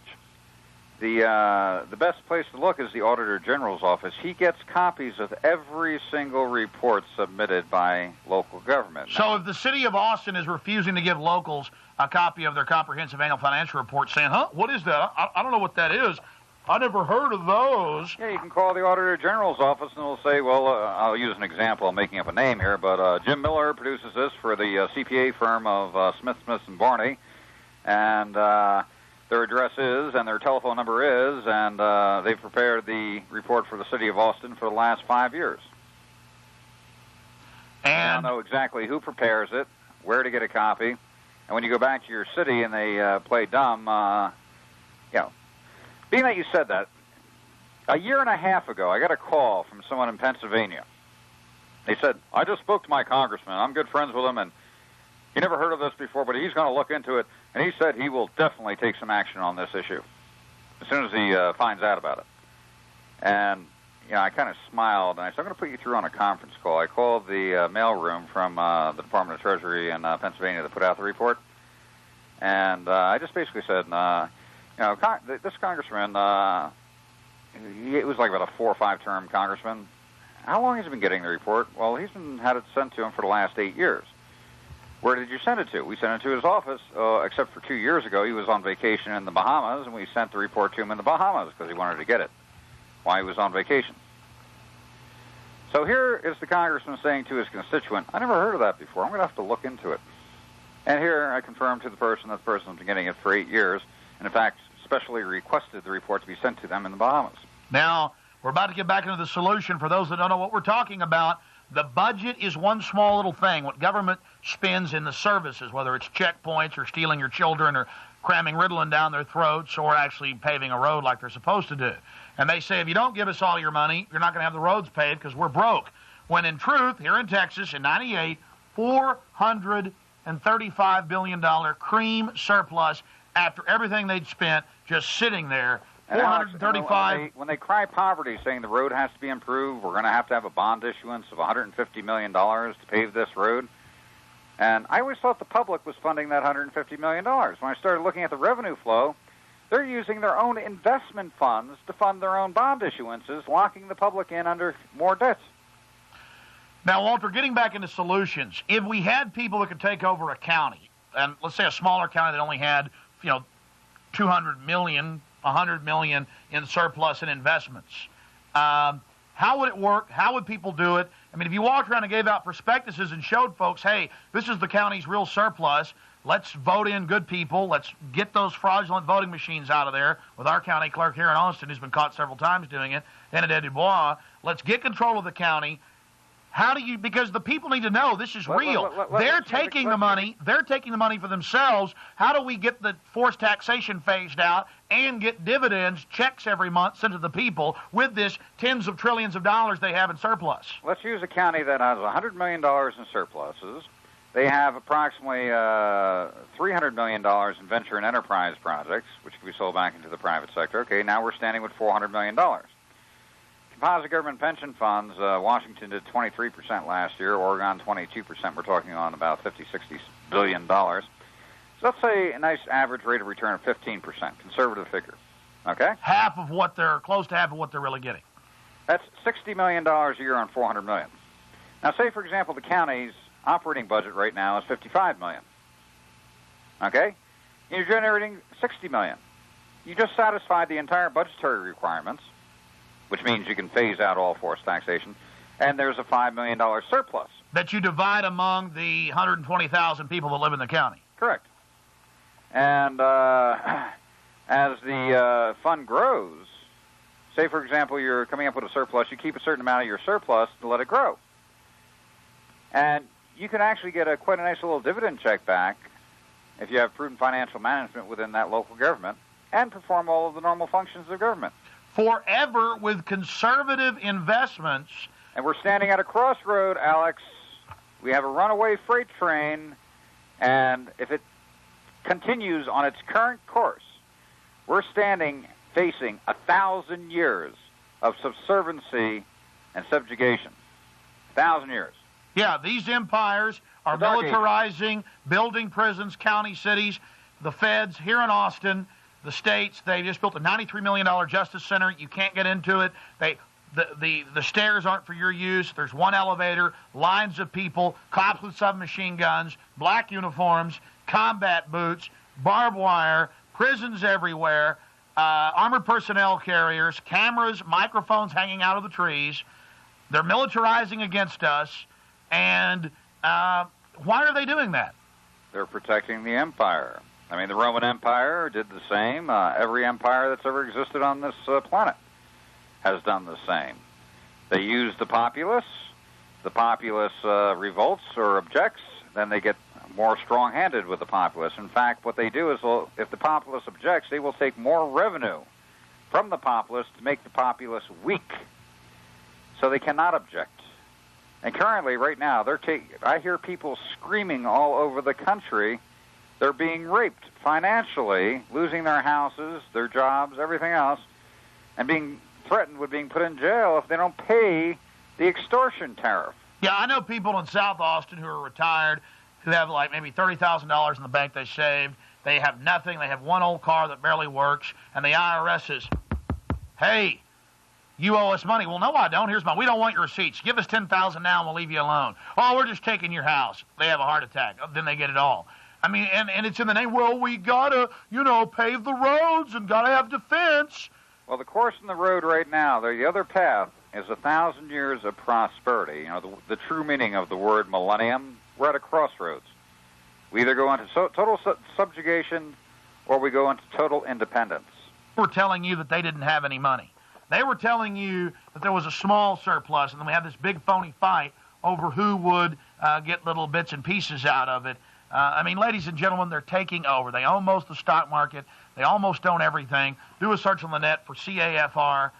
The best place to look is the Auditor General's office. He gets copies of every single report submitted by local government. So if the city of Austin is refusing to give locals a copy of their comprehensive annual financial report saying, what is that? I don't know what that is. I never heard of those. Yeah, you can call the Auditor General's office and they'll say, well, I'll use an example. I'm making up a name here, but Jim Miller produces this for the CPA firm of Smith, and Barney, and their address is, and their telephone number is, and they've prepared the report for the city of Austin for the last 5 years. And they'll know exactly who prepares it, where to get a copy, and when you go back to your city and they play dumb, being that you said that, a year and a half ago, I got a call from someone in Pennsylvania. They said, I just spoke to my congressman. I'm good friends with him, and he never heard of this before, but he's going to look into it, and he said he will definitely take some action on this issue as soon as he finds out about it. And, I kind of smiled, and I said, I'm going to put you through on a conference call. I called the mailroom from the Department of Treasury in Pennsylvania that put out the report, and I just basically said, this congressman, he was like about a 4 or 5 term congressman. How long has he been getting the report? Well, he's had it sent to him for the last 8 years. Where did you send it to? We sent it to his office, except for 2 years ago. He was on vacation in the Bahamas, and we sent the report to him in the Bahamas because he wanted to get it while he was on vacation. So here is the congressman saying to his constituent, I never heard of that before. I'm going to have to look into it. And here I confirmed to the person that the person's been getting it for 8 years, and in fact specially requested the report to be sent to them in the Bahamas. Now, we're about to get back into the solution. For those that don't know what we're talking about, the budget is one small little thing. What government spends in the services, whether it's checkpoints or stealing your children or cramming Ritalin down their throats or actually paving a road like they're supposed to do. And they say, if you don't give us all your money, you're not going to have the roads paved because we're broke. When in truth, here in Texas in 98, $435 billion cream surplus after everything they'd spent just sitting there. 435. When they cry poverty, saying the road has to be improved, we're going to have a bond issuance of $150 million to pave this road. And I always thought the public was funding that $150 million. When I started looking at the revenue flow, they're using their own investment funds to fund their own bond issuances, locking the public in under more debts. Now, Walter, getting back into solutions, if we had people that could take over a county and let's say a smaller county that only had, 200 million, 100 million in surplus and investments. How would it work? How would people do it? I mean, if you walked around and gave out prospectuses and showed folks, hey, this is the county's real surplus, let's vote in good people, let's get those fraudulent voting machines out of there, with our county clerk here in Austin, who's been caught several times doing it, Bernadette Dubois, let's get control of the county. How do you, because the people need to know this is real. They're taking the money for themselves. How do we get the forced taxation phased out and get dividends, checks every month sent to the people with this tens of trillions of dollars they have in surplus? Let's use a county that has $100 million in surpluses. They have approximately $300 million in venture and enterprise projects, which can be sold back into the private sector. Okay, now we're standing with $400 million. Composite government pension funds, Washington did 23% last year, Oregon 22%. We're talking on about $50, $60 billion. So let's say a nice average rate of return of 15%, conservative figure. Okay? Close to half of what they're really getting. That's $60 million a year on $400 million. Now, say, for example, the county's operating budget right now is $55 million. Okay? You're generating $60 million. You just satisfied the entire budgetary requirements, which means you can phase out all forced taxation, and there's a $5 million surplus. That you divide among the 120,000 people that live in the county. Correct. And as the fund grows, say, for example, you're coming up with a surplus, you keep a certain amount of your surplus to let it grow. And you can actually get quite a nice little dividend check back if you have prudent financial management within that local government and perform all of the normal functions of government. Forever with conservative investments. And we're standing at a crossroad, Alex. We have a runaway freight train, and if it continues on its current course, we're standing facing 1,000 years of subserviency and subjugation. 1,000 years. Yeah, these empires are militarizing, building prisons, county cities, the feds here in Austin, the states. They just built a $93 million justice center. You can't get into it. The stairs aren't for your use. There's one elevator, lines of people, cops with submachine guns, black uniforms, combat boots, barbed wire, prisons everywhere, armored personnel carriers, cameras, microphones hanging out of the trees. They're militarizing against us. And why are they doing that? They're protecting the empire. I mean, the Roman Empire did the same. Every empire that's ever existed on this planet has done the same. They use the populace. The populace revolts or objects. Then they get more strong-handed with the populace. In fact, what they do is, if the populace objects, they will take more revenue from the populace to make the populace weak, so they cannot object. And currently, right now, I hear people screaming all over the country. They're being raped financially, losing their houses, their jobs, everything else, and being threatened with being put in jail if they don't pay the extortion tariff. Yeah, I know people in South Austin who are retired who have like maybe $30,000 in the bank they saved. They have nothing. They have one old car that barely works, and the IRS says, hey, you owe us money. Well, no, I don't. Here's we don't want your receipts. Give us $10,000 now and we'll leave you alone. Oh, we're just taking your house. They have a heart attack. Then they get it all. I mean, and it's in the name, well, we got to, pave the roads and got to have defense. Well, the course in the road right now, the other path is 1,000 years of prosperity. The true meaning of the word millennium, we're at a crossroads. We either go into total subjugation or we go into total independence. We're telling you that they didn't have any money. They were telling you that there was a small surplus, and then we had this big phony fight over who would get little bits and pieces out of it. I mean, ladies and gentlemen, they're taking over. They own most of the stock market. They almost own everything. Do a search on the net for CAFR.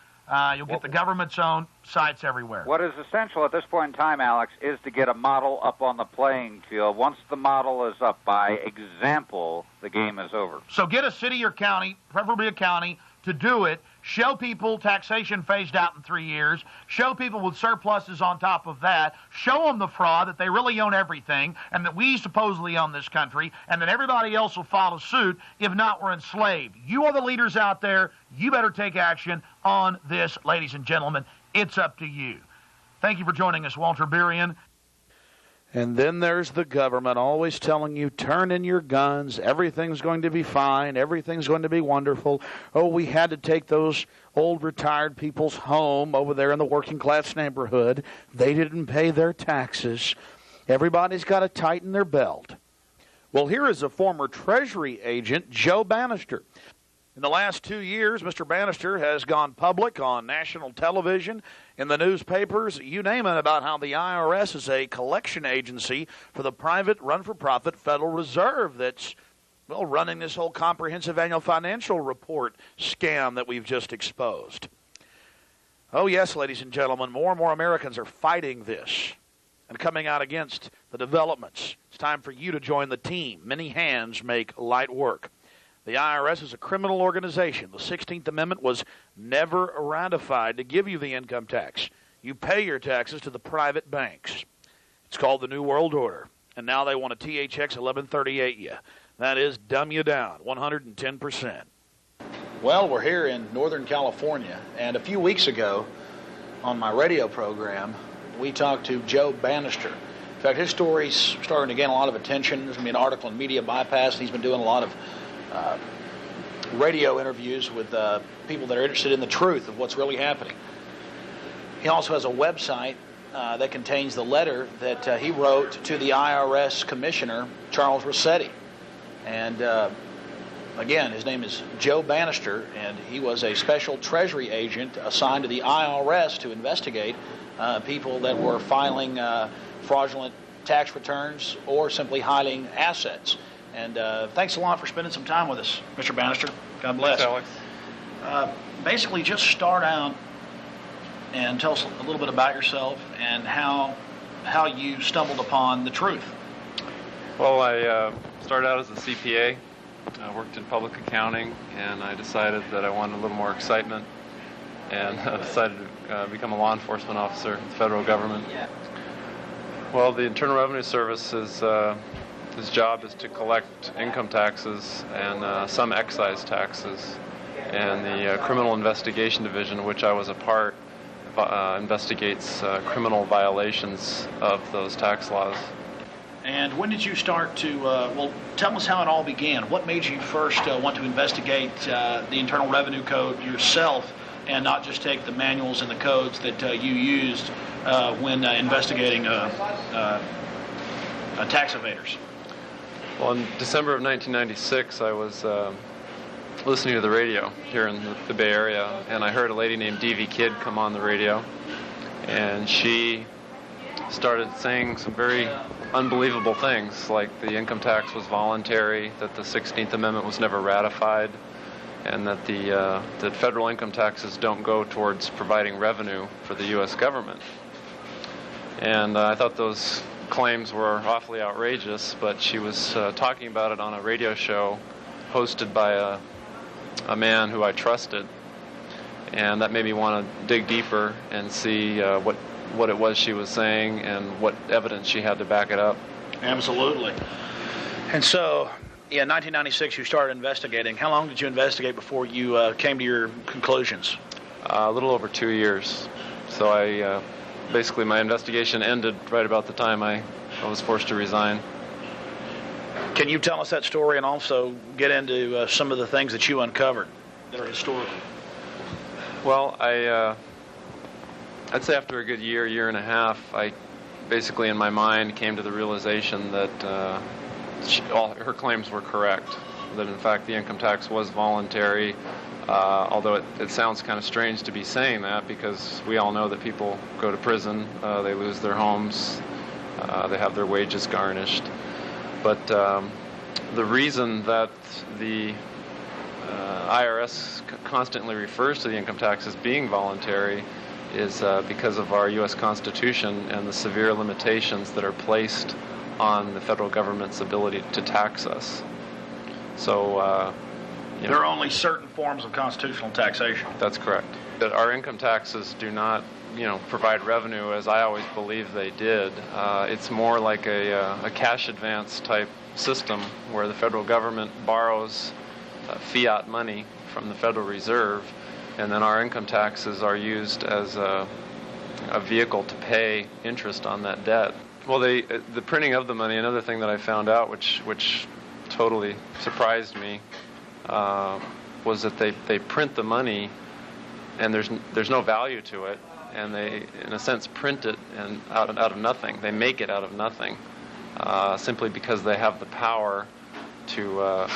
You'll get the government's own sites everywhere. What is essential at this point in time, Alex, is to get a model up on the playing field. Once the model is up, by example, the game is over. So get a city or county, preferably a county, to do it. Show people taxation phased out in 3 years. Show people with surpluses on top of that. Show them the fraud, that they really own everything, and that we supposedly own this country, and that everybody else will follow suit. If not, we're enslaved. You are the leaders out there. You better take action on this, ladies and gentlemen. It's up to you. Thank you for joining us, Walter Berian. And then there's the government always telling you, turn in your guns, everything's going to be fine, everything's going to be wonderful. Oh, we had to take those old retired people's home over there in the working class neighborhood. They didn't pay their taxes. Everybody's got to tighten their belt. Well, here is a former Treasury agent, Joe Bannister. In the last 2 years, Mr. Bannister has gone public on national television, in the newspapers, you name it, about how the IRS is a collection agency for the private, run-for-profit Federal Reserve that's, well, running this whole comprehensive annual financial report scam that we've just exposed. Oh, yes, ladies and gentlemen, more and more Americans are fighting this and coming out against the developments. It's time for you to join the team. Many hands make light work. The IRS is a criminal organization. The 16th Amendment was never ratified to give you the income tax. You pay your taxes to the private banks. It's called the New World Order. And now they want to THX 1138 you. That is, dumb you down 110%. Well, we're here in Northern California. And a few weeks ago on my radio program, we talked to Joe Bannister. In fact, his story's starting to gain a lot of attention. There's going to be an article in Media Bypass, and he's been doing a lot of radio interviews with people that are interested in the truth of what's really happening. He also has a website that contains the letter that he wrote to the IRS Commissioner, Charles Rossetti. And again, his name is Joe Bannister, and he was a special Treasury agent assigned to the IRS to investigate people that were filing fraudulent tax returns or simply hiding assets. And thanks a lot for spending some time with us, Mr. Bannister. God bless. Thanks, Alex. Basically, just start out and tell us a little bit about yourself and how you stumbled upon the truth. Well, I started out as a CPA. I worked in public accounting, and I decided that I wanted a little more excitement, and decided to become a law enforcement officer in the federal government. Well, the Internal Revenue Service is... his job is to collect income taxes and some excise taxes. And the Criminal Investigation Division, of which I was a part, investigates criminal violations of those tax laws. And when did you start to, well, tell us how it all began. What made you first want to investigate the Internal Revenue Code yourself and not just take the manuals and the codes that you used when investigating tax evaders? Well, in December of 1996, I was listening to the radio here in the Bay Area, and I heard a lady named D.V. Kidd come on the radio, and she started saying some very unbelievable things, like the income tax was voluntary, that the 16th Amendment was never ratified, and that that federal income taxes don't go towards providing revenue for the U.S. government. And I thought those claims were awfully outrageous, but she was talking about it on a radio show hosted by a man who I trusted, and that made me want to dig deeper and see what it was she was saying and what evidence she had to back it up. Absolutely. And so, in 1996, you started investigating. How long did you investigate before you came to your conclusions? A little over 2 years. So I basically, my investigation ended right about the time I was forced to resign. Can you tell us that story and also get into some of the things that you uncovered that are historical? Well, I'd say after a good year and a half, I basically in my mind came to the realization that all her claims were correct, that in fact the income tax was voluntary. Although it sounds kind of strange to be saying that, because we all know that people go to prison, they lose their homes, they have their wages garnished. But the reason that the IRS constantly refers to the income tax as being voluntary is because of our U.S. Constitution and the severe limitations that are placed on the federal government's ability to tax us. So there are only certain forms of constitutional taxation. That's correct. That our income taxes do not, provide revenue as I always believed they did. It's more like a cash advance type system where the federal government borrows fiat money from the Federal Reserve, and then our income taxes are used as a vehicle to pay interest on that debt. Well, the printing of the money. Another thing that I found out, which totally surprised me, was that they print the money, and there's no value to it, and they, in a sense, print it and out of nothing. They make it out of nothing, simply because they have the power to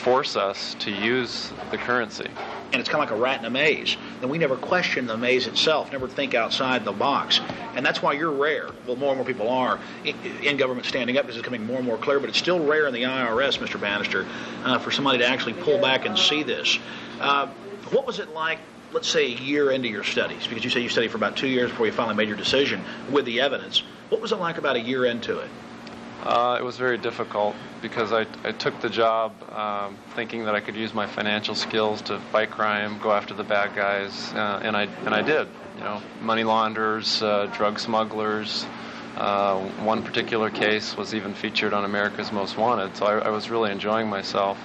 force us to use the currency. And it's kind of like a rat in a maze. And we never question the maze itself, never think outside the box. And that's why you're rare. Well, more and more people are in government standing up because it's becoming more and more clear. But it's still rare in the IRS, Mr. Bannister, for somebody to actually pull back and see this. What was it like, let's say, a year into your studies? Because you said you studied for about 2 years before you finally made your decision with the evidence. What was it like about a year into it? It was very difficult because I took the job thinking that I could use my financial skills to fight crime, go after the bad guys, and I did. You know, money launderers, drug smugglers. One particular case was even featured on America's Most Wanted, so I was really enjoying myself.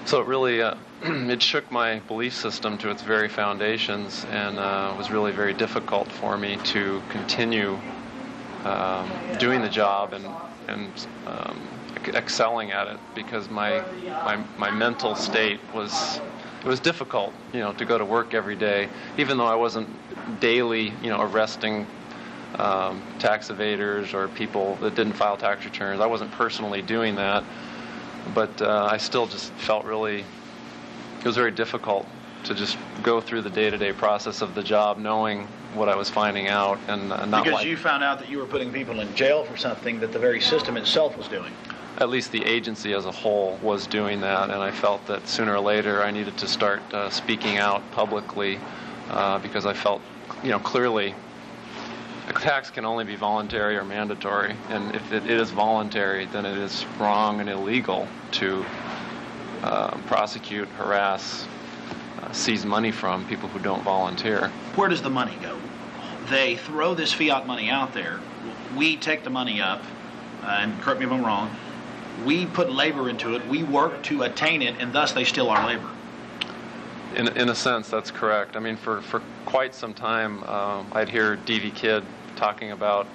So it really it shook my belief system to its very foundations, and was really very difficult for me to continue doing the job and excelling at it, because my mental state was difficult, you know, to go to work every day, even though I wasn't daily, you know, arresting tax evaders or people that didn't file tax returns. I wasn't personally doing that, but I still just felt it was very difficult to just go through the day-to-day process of the job, knowing what I was finding out, and not because you found out that you were putting people in jail for something that the very system itself was doing. At least the agency as a whole was doing that, and I felt that sooner or later I needed to start speaking out publicly, because I felt, you know, clearly a tax can only be voluntary or mandatory, and if it is voluntary, then it is wrong and illegal to prosecute, harass, seize money from people who don't volunteer. Where does the money go? They throw this fiat money out there. We take the money up, and correct me if I'm wrong, we put labor into it, we work to attain it, and thus they steal our labor. In a sense, that's correct. I mean, for quite some time, I'd hear D.V. Kidd talking about,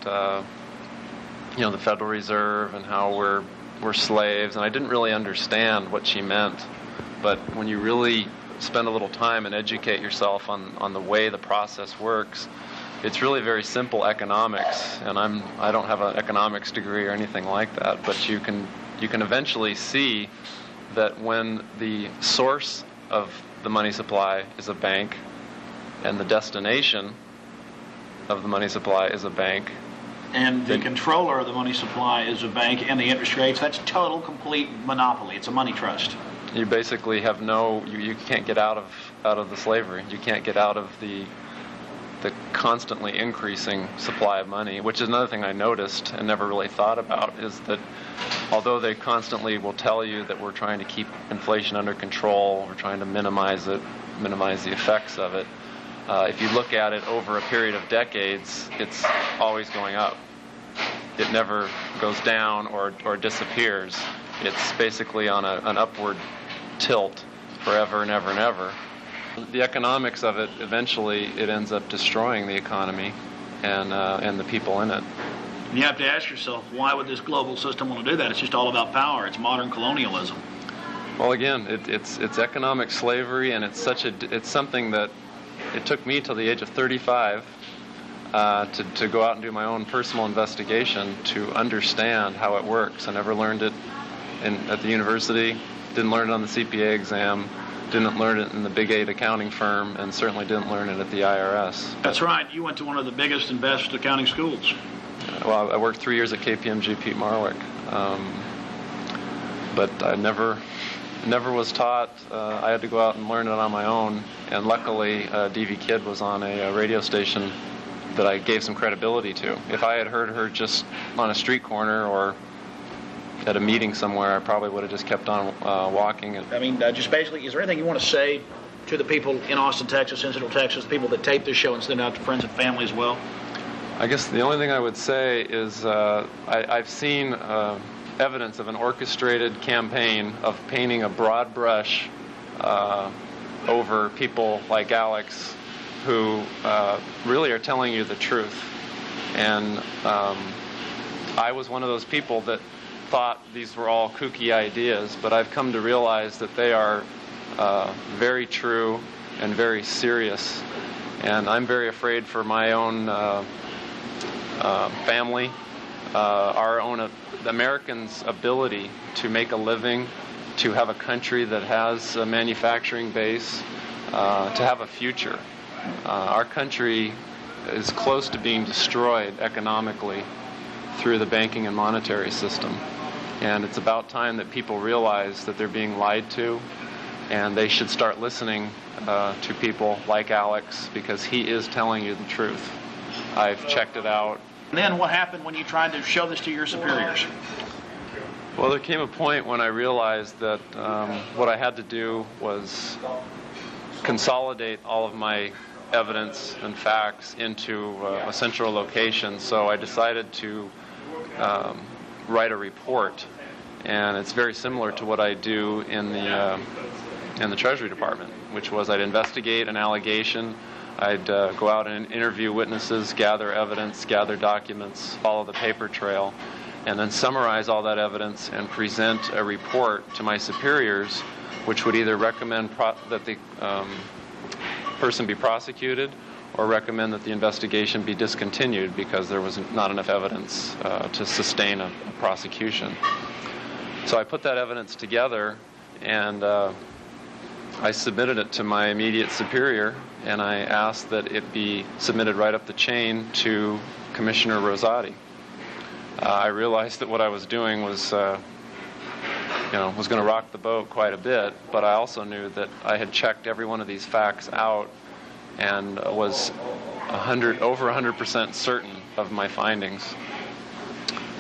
you know, the Federal Reserve and how we're slaves, and I didn't really understand what she meant. But when you really spend a little time and educate yourself on the way the process works, it's really very simple economics, and I don't have an economics degree or anything like that, but you can eventually see that when the source of the money supply is a bank and the destination of the money supply is a bank, and the controller of the money supply is a bank, and the interest rates, that's total, complete monopoly. It's a money trust. You basically have you can't get out of the slavery. You can't get out of the constantly increasing supply of money, which is another thing I noticed and never really thought about, is that although they constantly will tell you that we're trying to keep inflation under control, we're trying to minimize the effects of it, if you look at it over a period of decades, it's always going up. It never goes down or disappears. It's basically on an upward tilt forever and ever and ever. The economics of it, eventually, it ends up destroying the economy and the people in it. You have to ask yourself, why would this global system want to do that? It's just all about power. It's modern colonialism. Well, again, it's economic slavery, and it's something that it took me till the age of 35 to go out and do my own personal investigation to understand how it works. I never learned it at the university, didn't learn it on the CPA exam, didn't learn it in the Big 8 accounting firm, and certainly didn't learn it at the IRS. That's right. You went to one of the biggest and best accounting schools. Well, I worked 3 years at KPMG Pete Marwick, but I never was taught. I had to go out and learn it on my own, and luckily D.V. Kidd was on a radio station that I gave some credibility to. If I had heard her just on a street corner or at a meeting somewhere, I probably would have just kept on walking. I mean, just basically, is there anything you want to say to the people in Austin, Texas, in Central Texas, the people that tape this show and send it out to friends and family as well? I guess the only thing I would say is I've seen evidence of an orchestrated campaign of painting a broad brush over people like Alex, who really are telling you the truth. And I was one of those people that thought these were all kooky ideas, but I've come to realize that they are very true and very serious. And I'm very afraid for my own family, our own Americans' ability to make a living, to have a country that has a manufacturing base, to have a future. Our country is close to being destroyed economically through the banking and monetary system. And it's about time that people realize that they're being lied to, and they should start listening to people like Alex, because he is telling you the truth. I've checked it out. And then what happened when you tried to show this to your superiors? Well, there came a point when I realized that what I had to do was consolidate all of my evidence and facts into a central location. So I decided to write a report, and it's very similar to what I do in the Treasury Department, which was I'd investigate an allegation, I'd go out and interview witnesses, gather evidence, gather documents, follow the paper trail, and then summarize all that evidence and present a report to my superiors, which would either recommend that the person be prosecuted or recommend that the investigation be discontinued because there was not enough evidence to sustain a prosecution. So I put that evidence together, and I submitted it to my immediate superior, and I asked that it be submitted right up the chain to Commissioner Rosati. I realized that what I was doing was going to rock the boat quite a bit, but I also knew that I had checked every one of these facts out and was over 100% certain of my findings.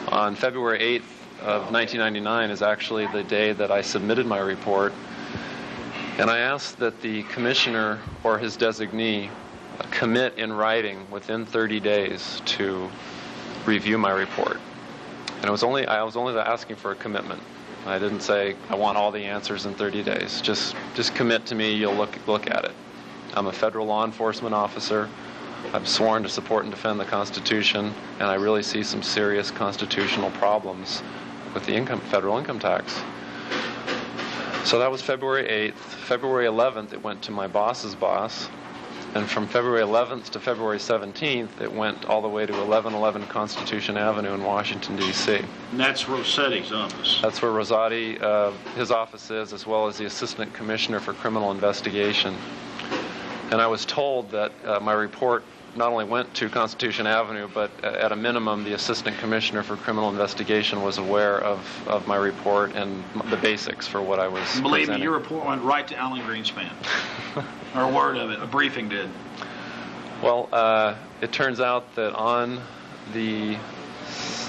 On February 8th of 1999 is actually the day that I submitted my report, and I asked that the commissioner or his designee commit in writing within 30 days to review my report. And I was only asking for a commitment. I didn't say I want all the answers in 30 days. Just commit to me. You'll look at it. I'm a federal law enforcement officer. I'm sworn to support and defend the Constitution, and I really see some serious constitutional problems with the federal income tax. So that was February 8th. February 11th, it went to my boss's boss. And from February 11th to February 17th, it went all the way to 1111 Constitution Avenue in Washington, D.C. And that's Rosati's office. That's where Rosati, his office is, as well as the Assistant Commissioner for Criminal Investigation. And I was told that my report not only went to Constitution Avenue, but at a minimum, the Assistant Commissioner for Criminal Investigation was aware of my report and the basics for what I was presenting. Believe me, your report went right to Alan Greenspan. Or a word of it, a briefing did. Well, it turns out that on the,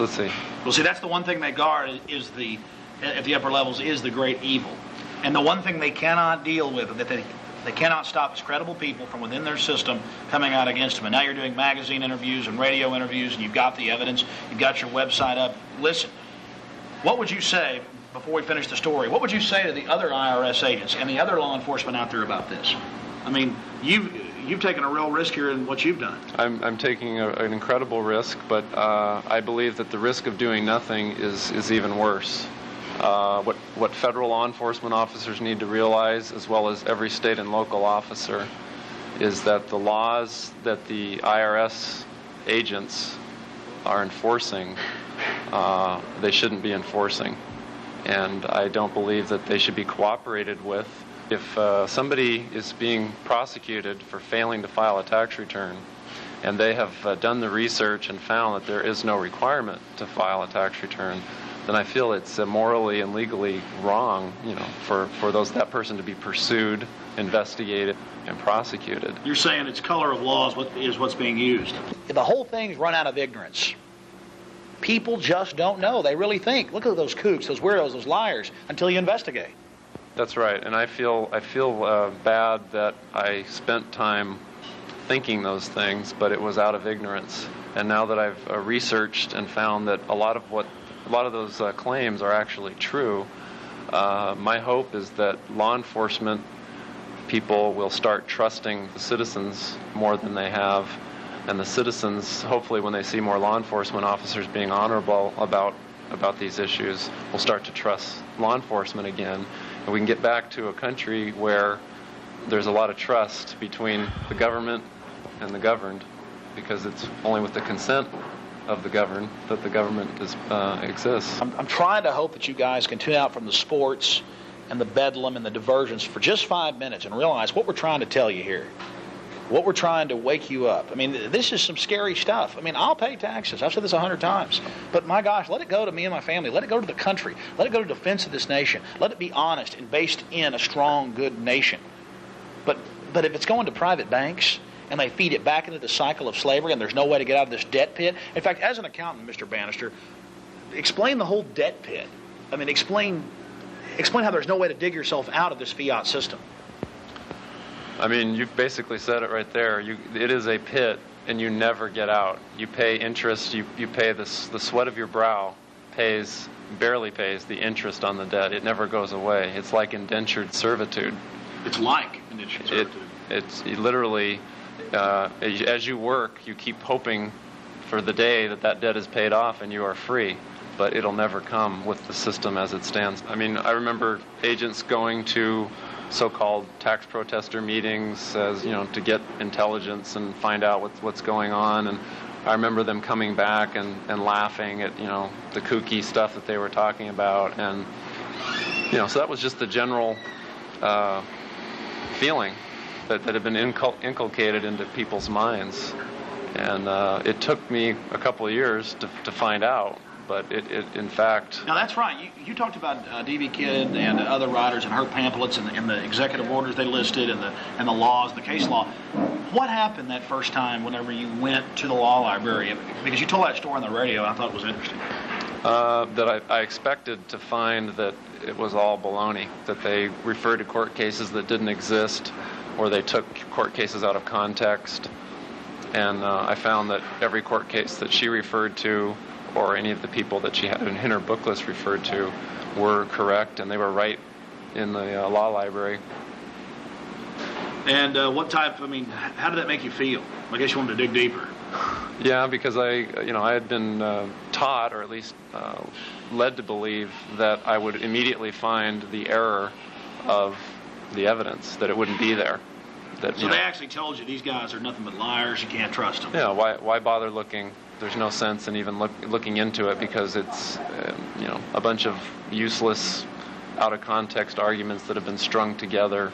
let's see. Well, see, that's the one thing they guard is at the upper levels is the great evil. And the one thing they cannot deal with, that they cannot stop, is credible people from within their system coming out against them. And now you're doing magazine interviews and radio interviews, and you've got the evidence, you've got your website up. Listen, what would you say, before we finish the story, what would you say to the other IRS agents and the other law enforcement out there about this? I mean, you've taken a real risk here in what you've done. I'm taking an incredible risk, but I believe that the risk of doing nothing is even worse. What federal law enforcement officers need to realize, as well as every state and local officer, is that the laws that the IRS agents are enforcing, they shouldn't be enforcing. And I don't believe that they should be cooperated with. If somebody is being prosecuted for failing to file a tax return, and they have done the research and found that there is no requirement to file a tax return, then I feel it's morally and legally wrong, for that person to be pursued, investigated, and prosecuted. You're saying it's color of law is what's being used. The whole thing's run out of ignorance. People just don't know. They really think, look at those kooks, those weirdos, those liars, until you investigate. That's right, and I feel bad that I spent time thinking those things, but it was out of ignorance. And now that I've researched and found that a lot of those claims are actually true, my hope is that law enforcement people will start trusting the citizens more than they have, And the citizens, hopefully when they see more law enforcement officers being honorable about these issues, will start to trust law enforcement again. And we can get back to a country where there's a lot of trust between the government and the governed, because it's only with the consent of the governed that the government exists. I'm trying to hope that you guys can tune out from the sports and the bedlam and the diversions for just 5 minutes and realize what we're trying to tell you here. What we're trying to wake you up. I mean, this is some scary stuff. I mean, I'll pay taxes. I've said this 100 times. But my gosh, let it go to me and my family. Let it go to the country. Let it go to defense of this nation. Let it be honest and based in a strong, good nation. But if it's going to private banks and they feed it back into the cycle of slavery and there's no way to get out of this debt pit. In fact, as an accountant, Mr. Bannister, explain the whole debt pit. I mean, explain how there's no way to dig yourself out of this fiat system. I mean, you've basically said it right there. It is a pit, and you never get out. You pay interest. You pay the sweat of your brow barely pays the interest on the debt. It never goes away. It's like indentured servitude. It's like indentured servitude. It's literally, as you work, you keep hoping for the day that debt is paid off and you are free. But it'll never come with the system as it stands. I mean, I remember agents going to so-called tax protester meetings, as to get intelligence and find out what's going on. And I remember them coming back and laughing at the kooky stuff that they were talking about. And so that was just the general feeling that had been inculcated into people's minds. And it took me a couple of years to find out. But it in fact... Now, that's right. You talked about D.V. Kidd and other writers and her pamphlets and the executive orders they listed and the laws, the case law. What happened that first time whenever you went to the law library? Because you told that story on the radio, and I thought it was interesting. That I expected to find that it was all baloney, that they referred to court cases that didn't exist, or they took court cases out of context. And I found that every court case that she referred to, or any of the people that she had in her book list referred to, were correct, and they were right in the law library. And how did that make you feel? I guess you wanted to dig deeper. Yeah, because I had been taught, or at least led to believe, that I would immediately find the error of the evidence, that it wouldn't be there. So they actually told you these guys are nothing but liars, you can't trust them. Yeah, why bother looking? There's no sense in even looking into it, because it's a bunch of useless, out of context arguments that have been strung together,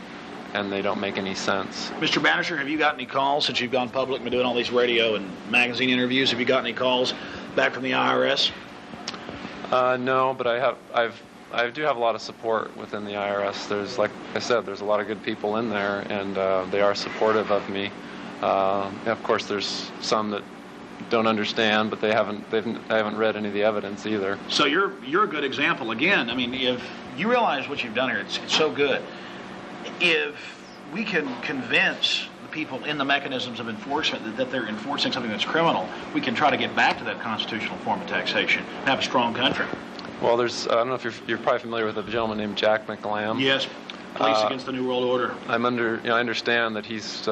and they don't make any sense. Mr. Bannister, have you got any calls since you've gone public and been doing all these radio and magazine interviews? Have you got any calls back from the IRS? No, but I do have a lot of support within the IRS. There's, like I said, there's a lot of good people in there, and they are supportive of me. Of course, there's some that don't understand, but I haven't read any of the evidence either. So you're a good example. Again, I mean, if you realize what you've done here, it's so good. If we can convince the people in the mechanisms of enforcement that they're enforcing something that's criminal, we can try to get back to that constitutional form of taxation and have a strong country. Well, I don't know if you're probably familiar with a gentleman named Jack McLam. Yes, Police Against the New World Order. I understand that he's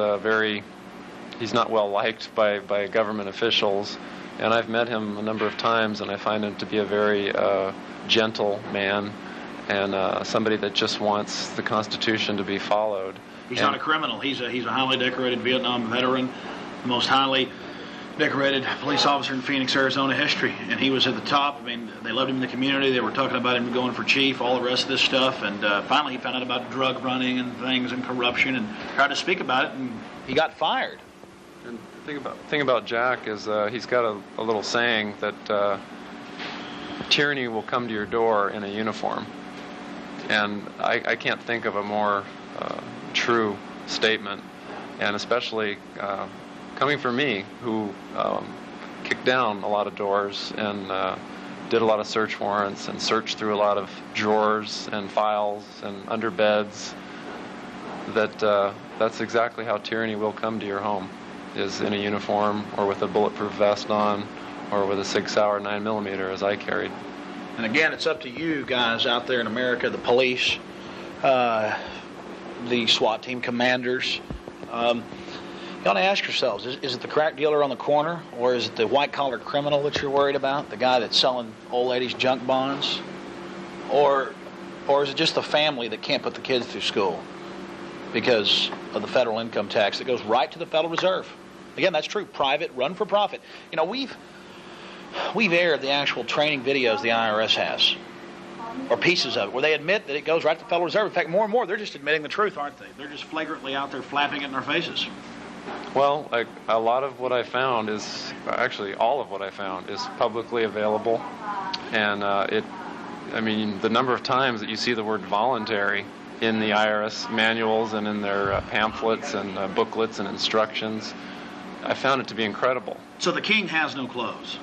not well liked by government officials, and I've met him a number of times, and I find him to be a very gentle man, and somebody that just wants the Constitution to be followed. He's not a criminal. He's a highly decorated Vietnam veteran, the most highly decorated police officer in Phoenix, Arizona history, and he was at the top. I mean, they loved him in the community. They were talking about him going for chief, all the rest of this stuff, and finally he found out about drug running and things and corruption and tried to speak about it, and he got fired. And the thing about Jack is he's got a little saying that tyranny will come to your door in a uniform, and I can't think of a more true statement, and especially coming from me, who kicked down a lot of doors and did a lot of search warrants and searched through a lot of drawers and files and under beds, that's exactly how tyranny will come to your home, is in a uniform or with a bulletproof vest on or with a 6 Sauer 9mm as I carried. And again, it's up to you guys out there in America, the police, the SWAT team commanders. You ought to ask yourselves, is it the crack dealer on the corner, or is it the white-collar criminal that you're worried about, the guy that's selling old ladies junk bonds? Or is it just the family that can't put the kids through school because of the federal income tax that goes right to the Federal Reserve? Again, that's true. Private, run for profit. You know, we've aired the actual training videos the IRS has, or pieces of it, where they admit that it goes right to the Federal Reserve. In fact, more and more, they're just admitting the truth, aren't they? They're just flagrantly out there flapping it in our faces. Well, a lot of what I found is, actually all of what I found is publicly available, and I mean, the number of times that you see the word voluntary in the IRS manuals and in their pamphlets and booklets and instructions, I found it to be incredible. So the king has no clothes.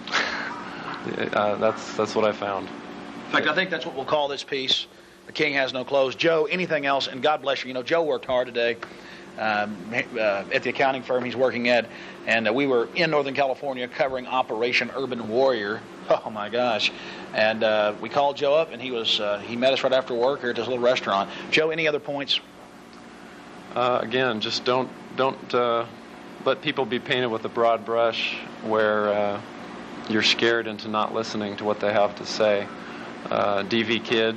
That's what I found. In fact, I think that's what we'll call this piece. The king has no clothes. Joe, anything else? And God bless you. You know, Joe worked hard today at the accounting firm he's working at, and we were in Northern California covering Operation Urban Warrior. Oh my gosh! And we called Joe up, and he met us right after work here at this little restaurant. Joe, any other points? Again, just don't let people be painted with a broad brush where you're scared into not listening to what they have to say. D.V. Kidd,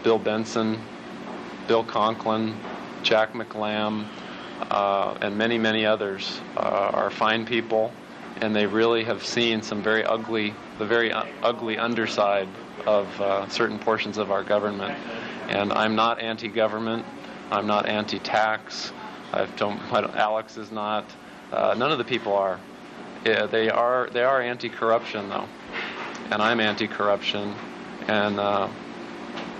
Bill Benson, Bill Conklin, Jack McLam, and many, many others are fine people, and they really have seen some very ugly underside of certain portions of our government. And I'm not anti-government. I'm not anti-tax. Alex is not. None of the people are. Yeah, they are anti-corruption, though, and I'm anti-corruption, and.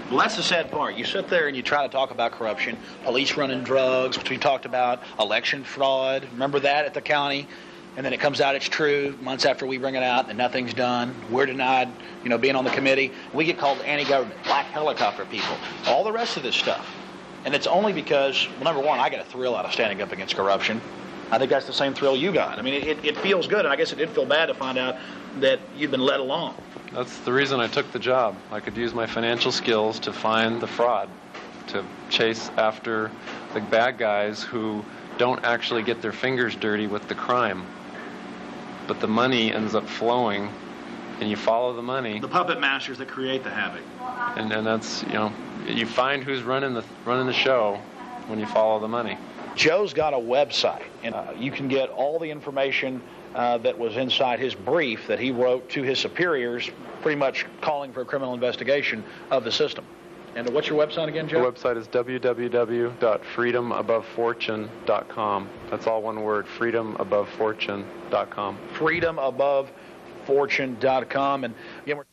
Well, that's the sad part. You sit there and you try to talk about corruption, police running drugs, which we talked about, election fraud. Remember that at the county? And then it comes out it's true months after we bring it out and nothing's done. We're denied, being on the committee. We get called anti-government, black helicopter people, all the rest of this stuff. And it's only because, well, number one, I get a thrill out of standing up against corruption. I think that's the same thrill you got. I mean, it feels good, and I guess it did feel bad to find out that you've been led along. That's the reason I took the job. I could use my financial skills to find the fraud, to chase after the bad guys who don't actually get their fingers dirty with the crime. But the money ends up flowing, and you follow the money. The puppet masters that create the havoc. And that's, you find who's running the show when you follow the money. Joe's got a website, and you can get all the information that was inside his brief that he wrote to his superiors, pretty much calling for a criminal investigation of the system. And what's your website again, Joe? The website is www.freedomabovefortune.com. That's all one word, freedomabovefortune.com. Freedomabovefortune.com. And again, we're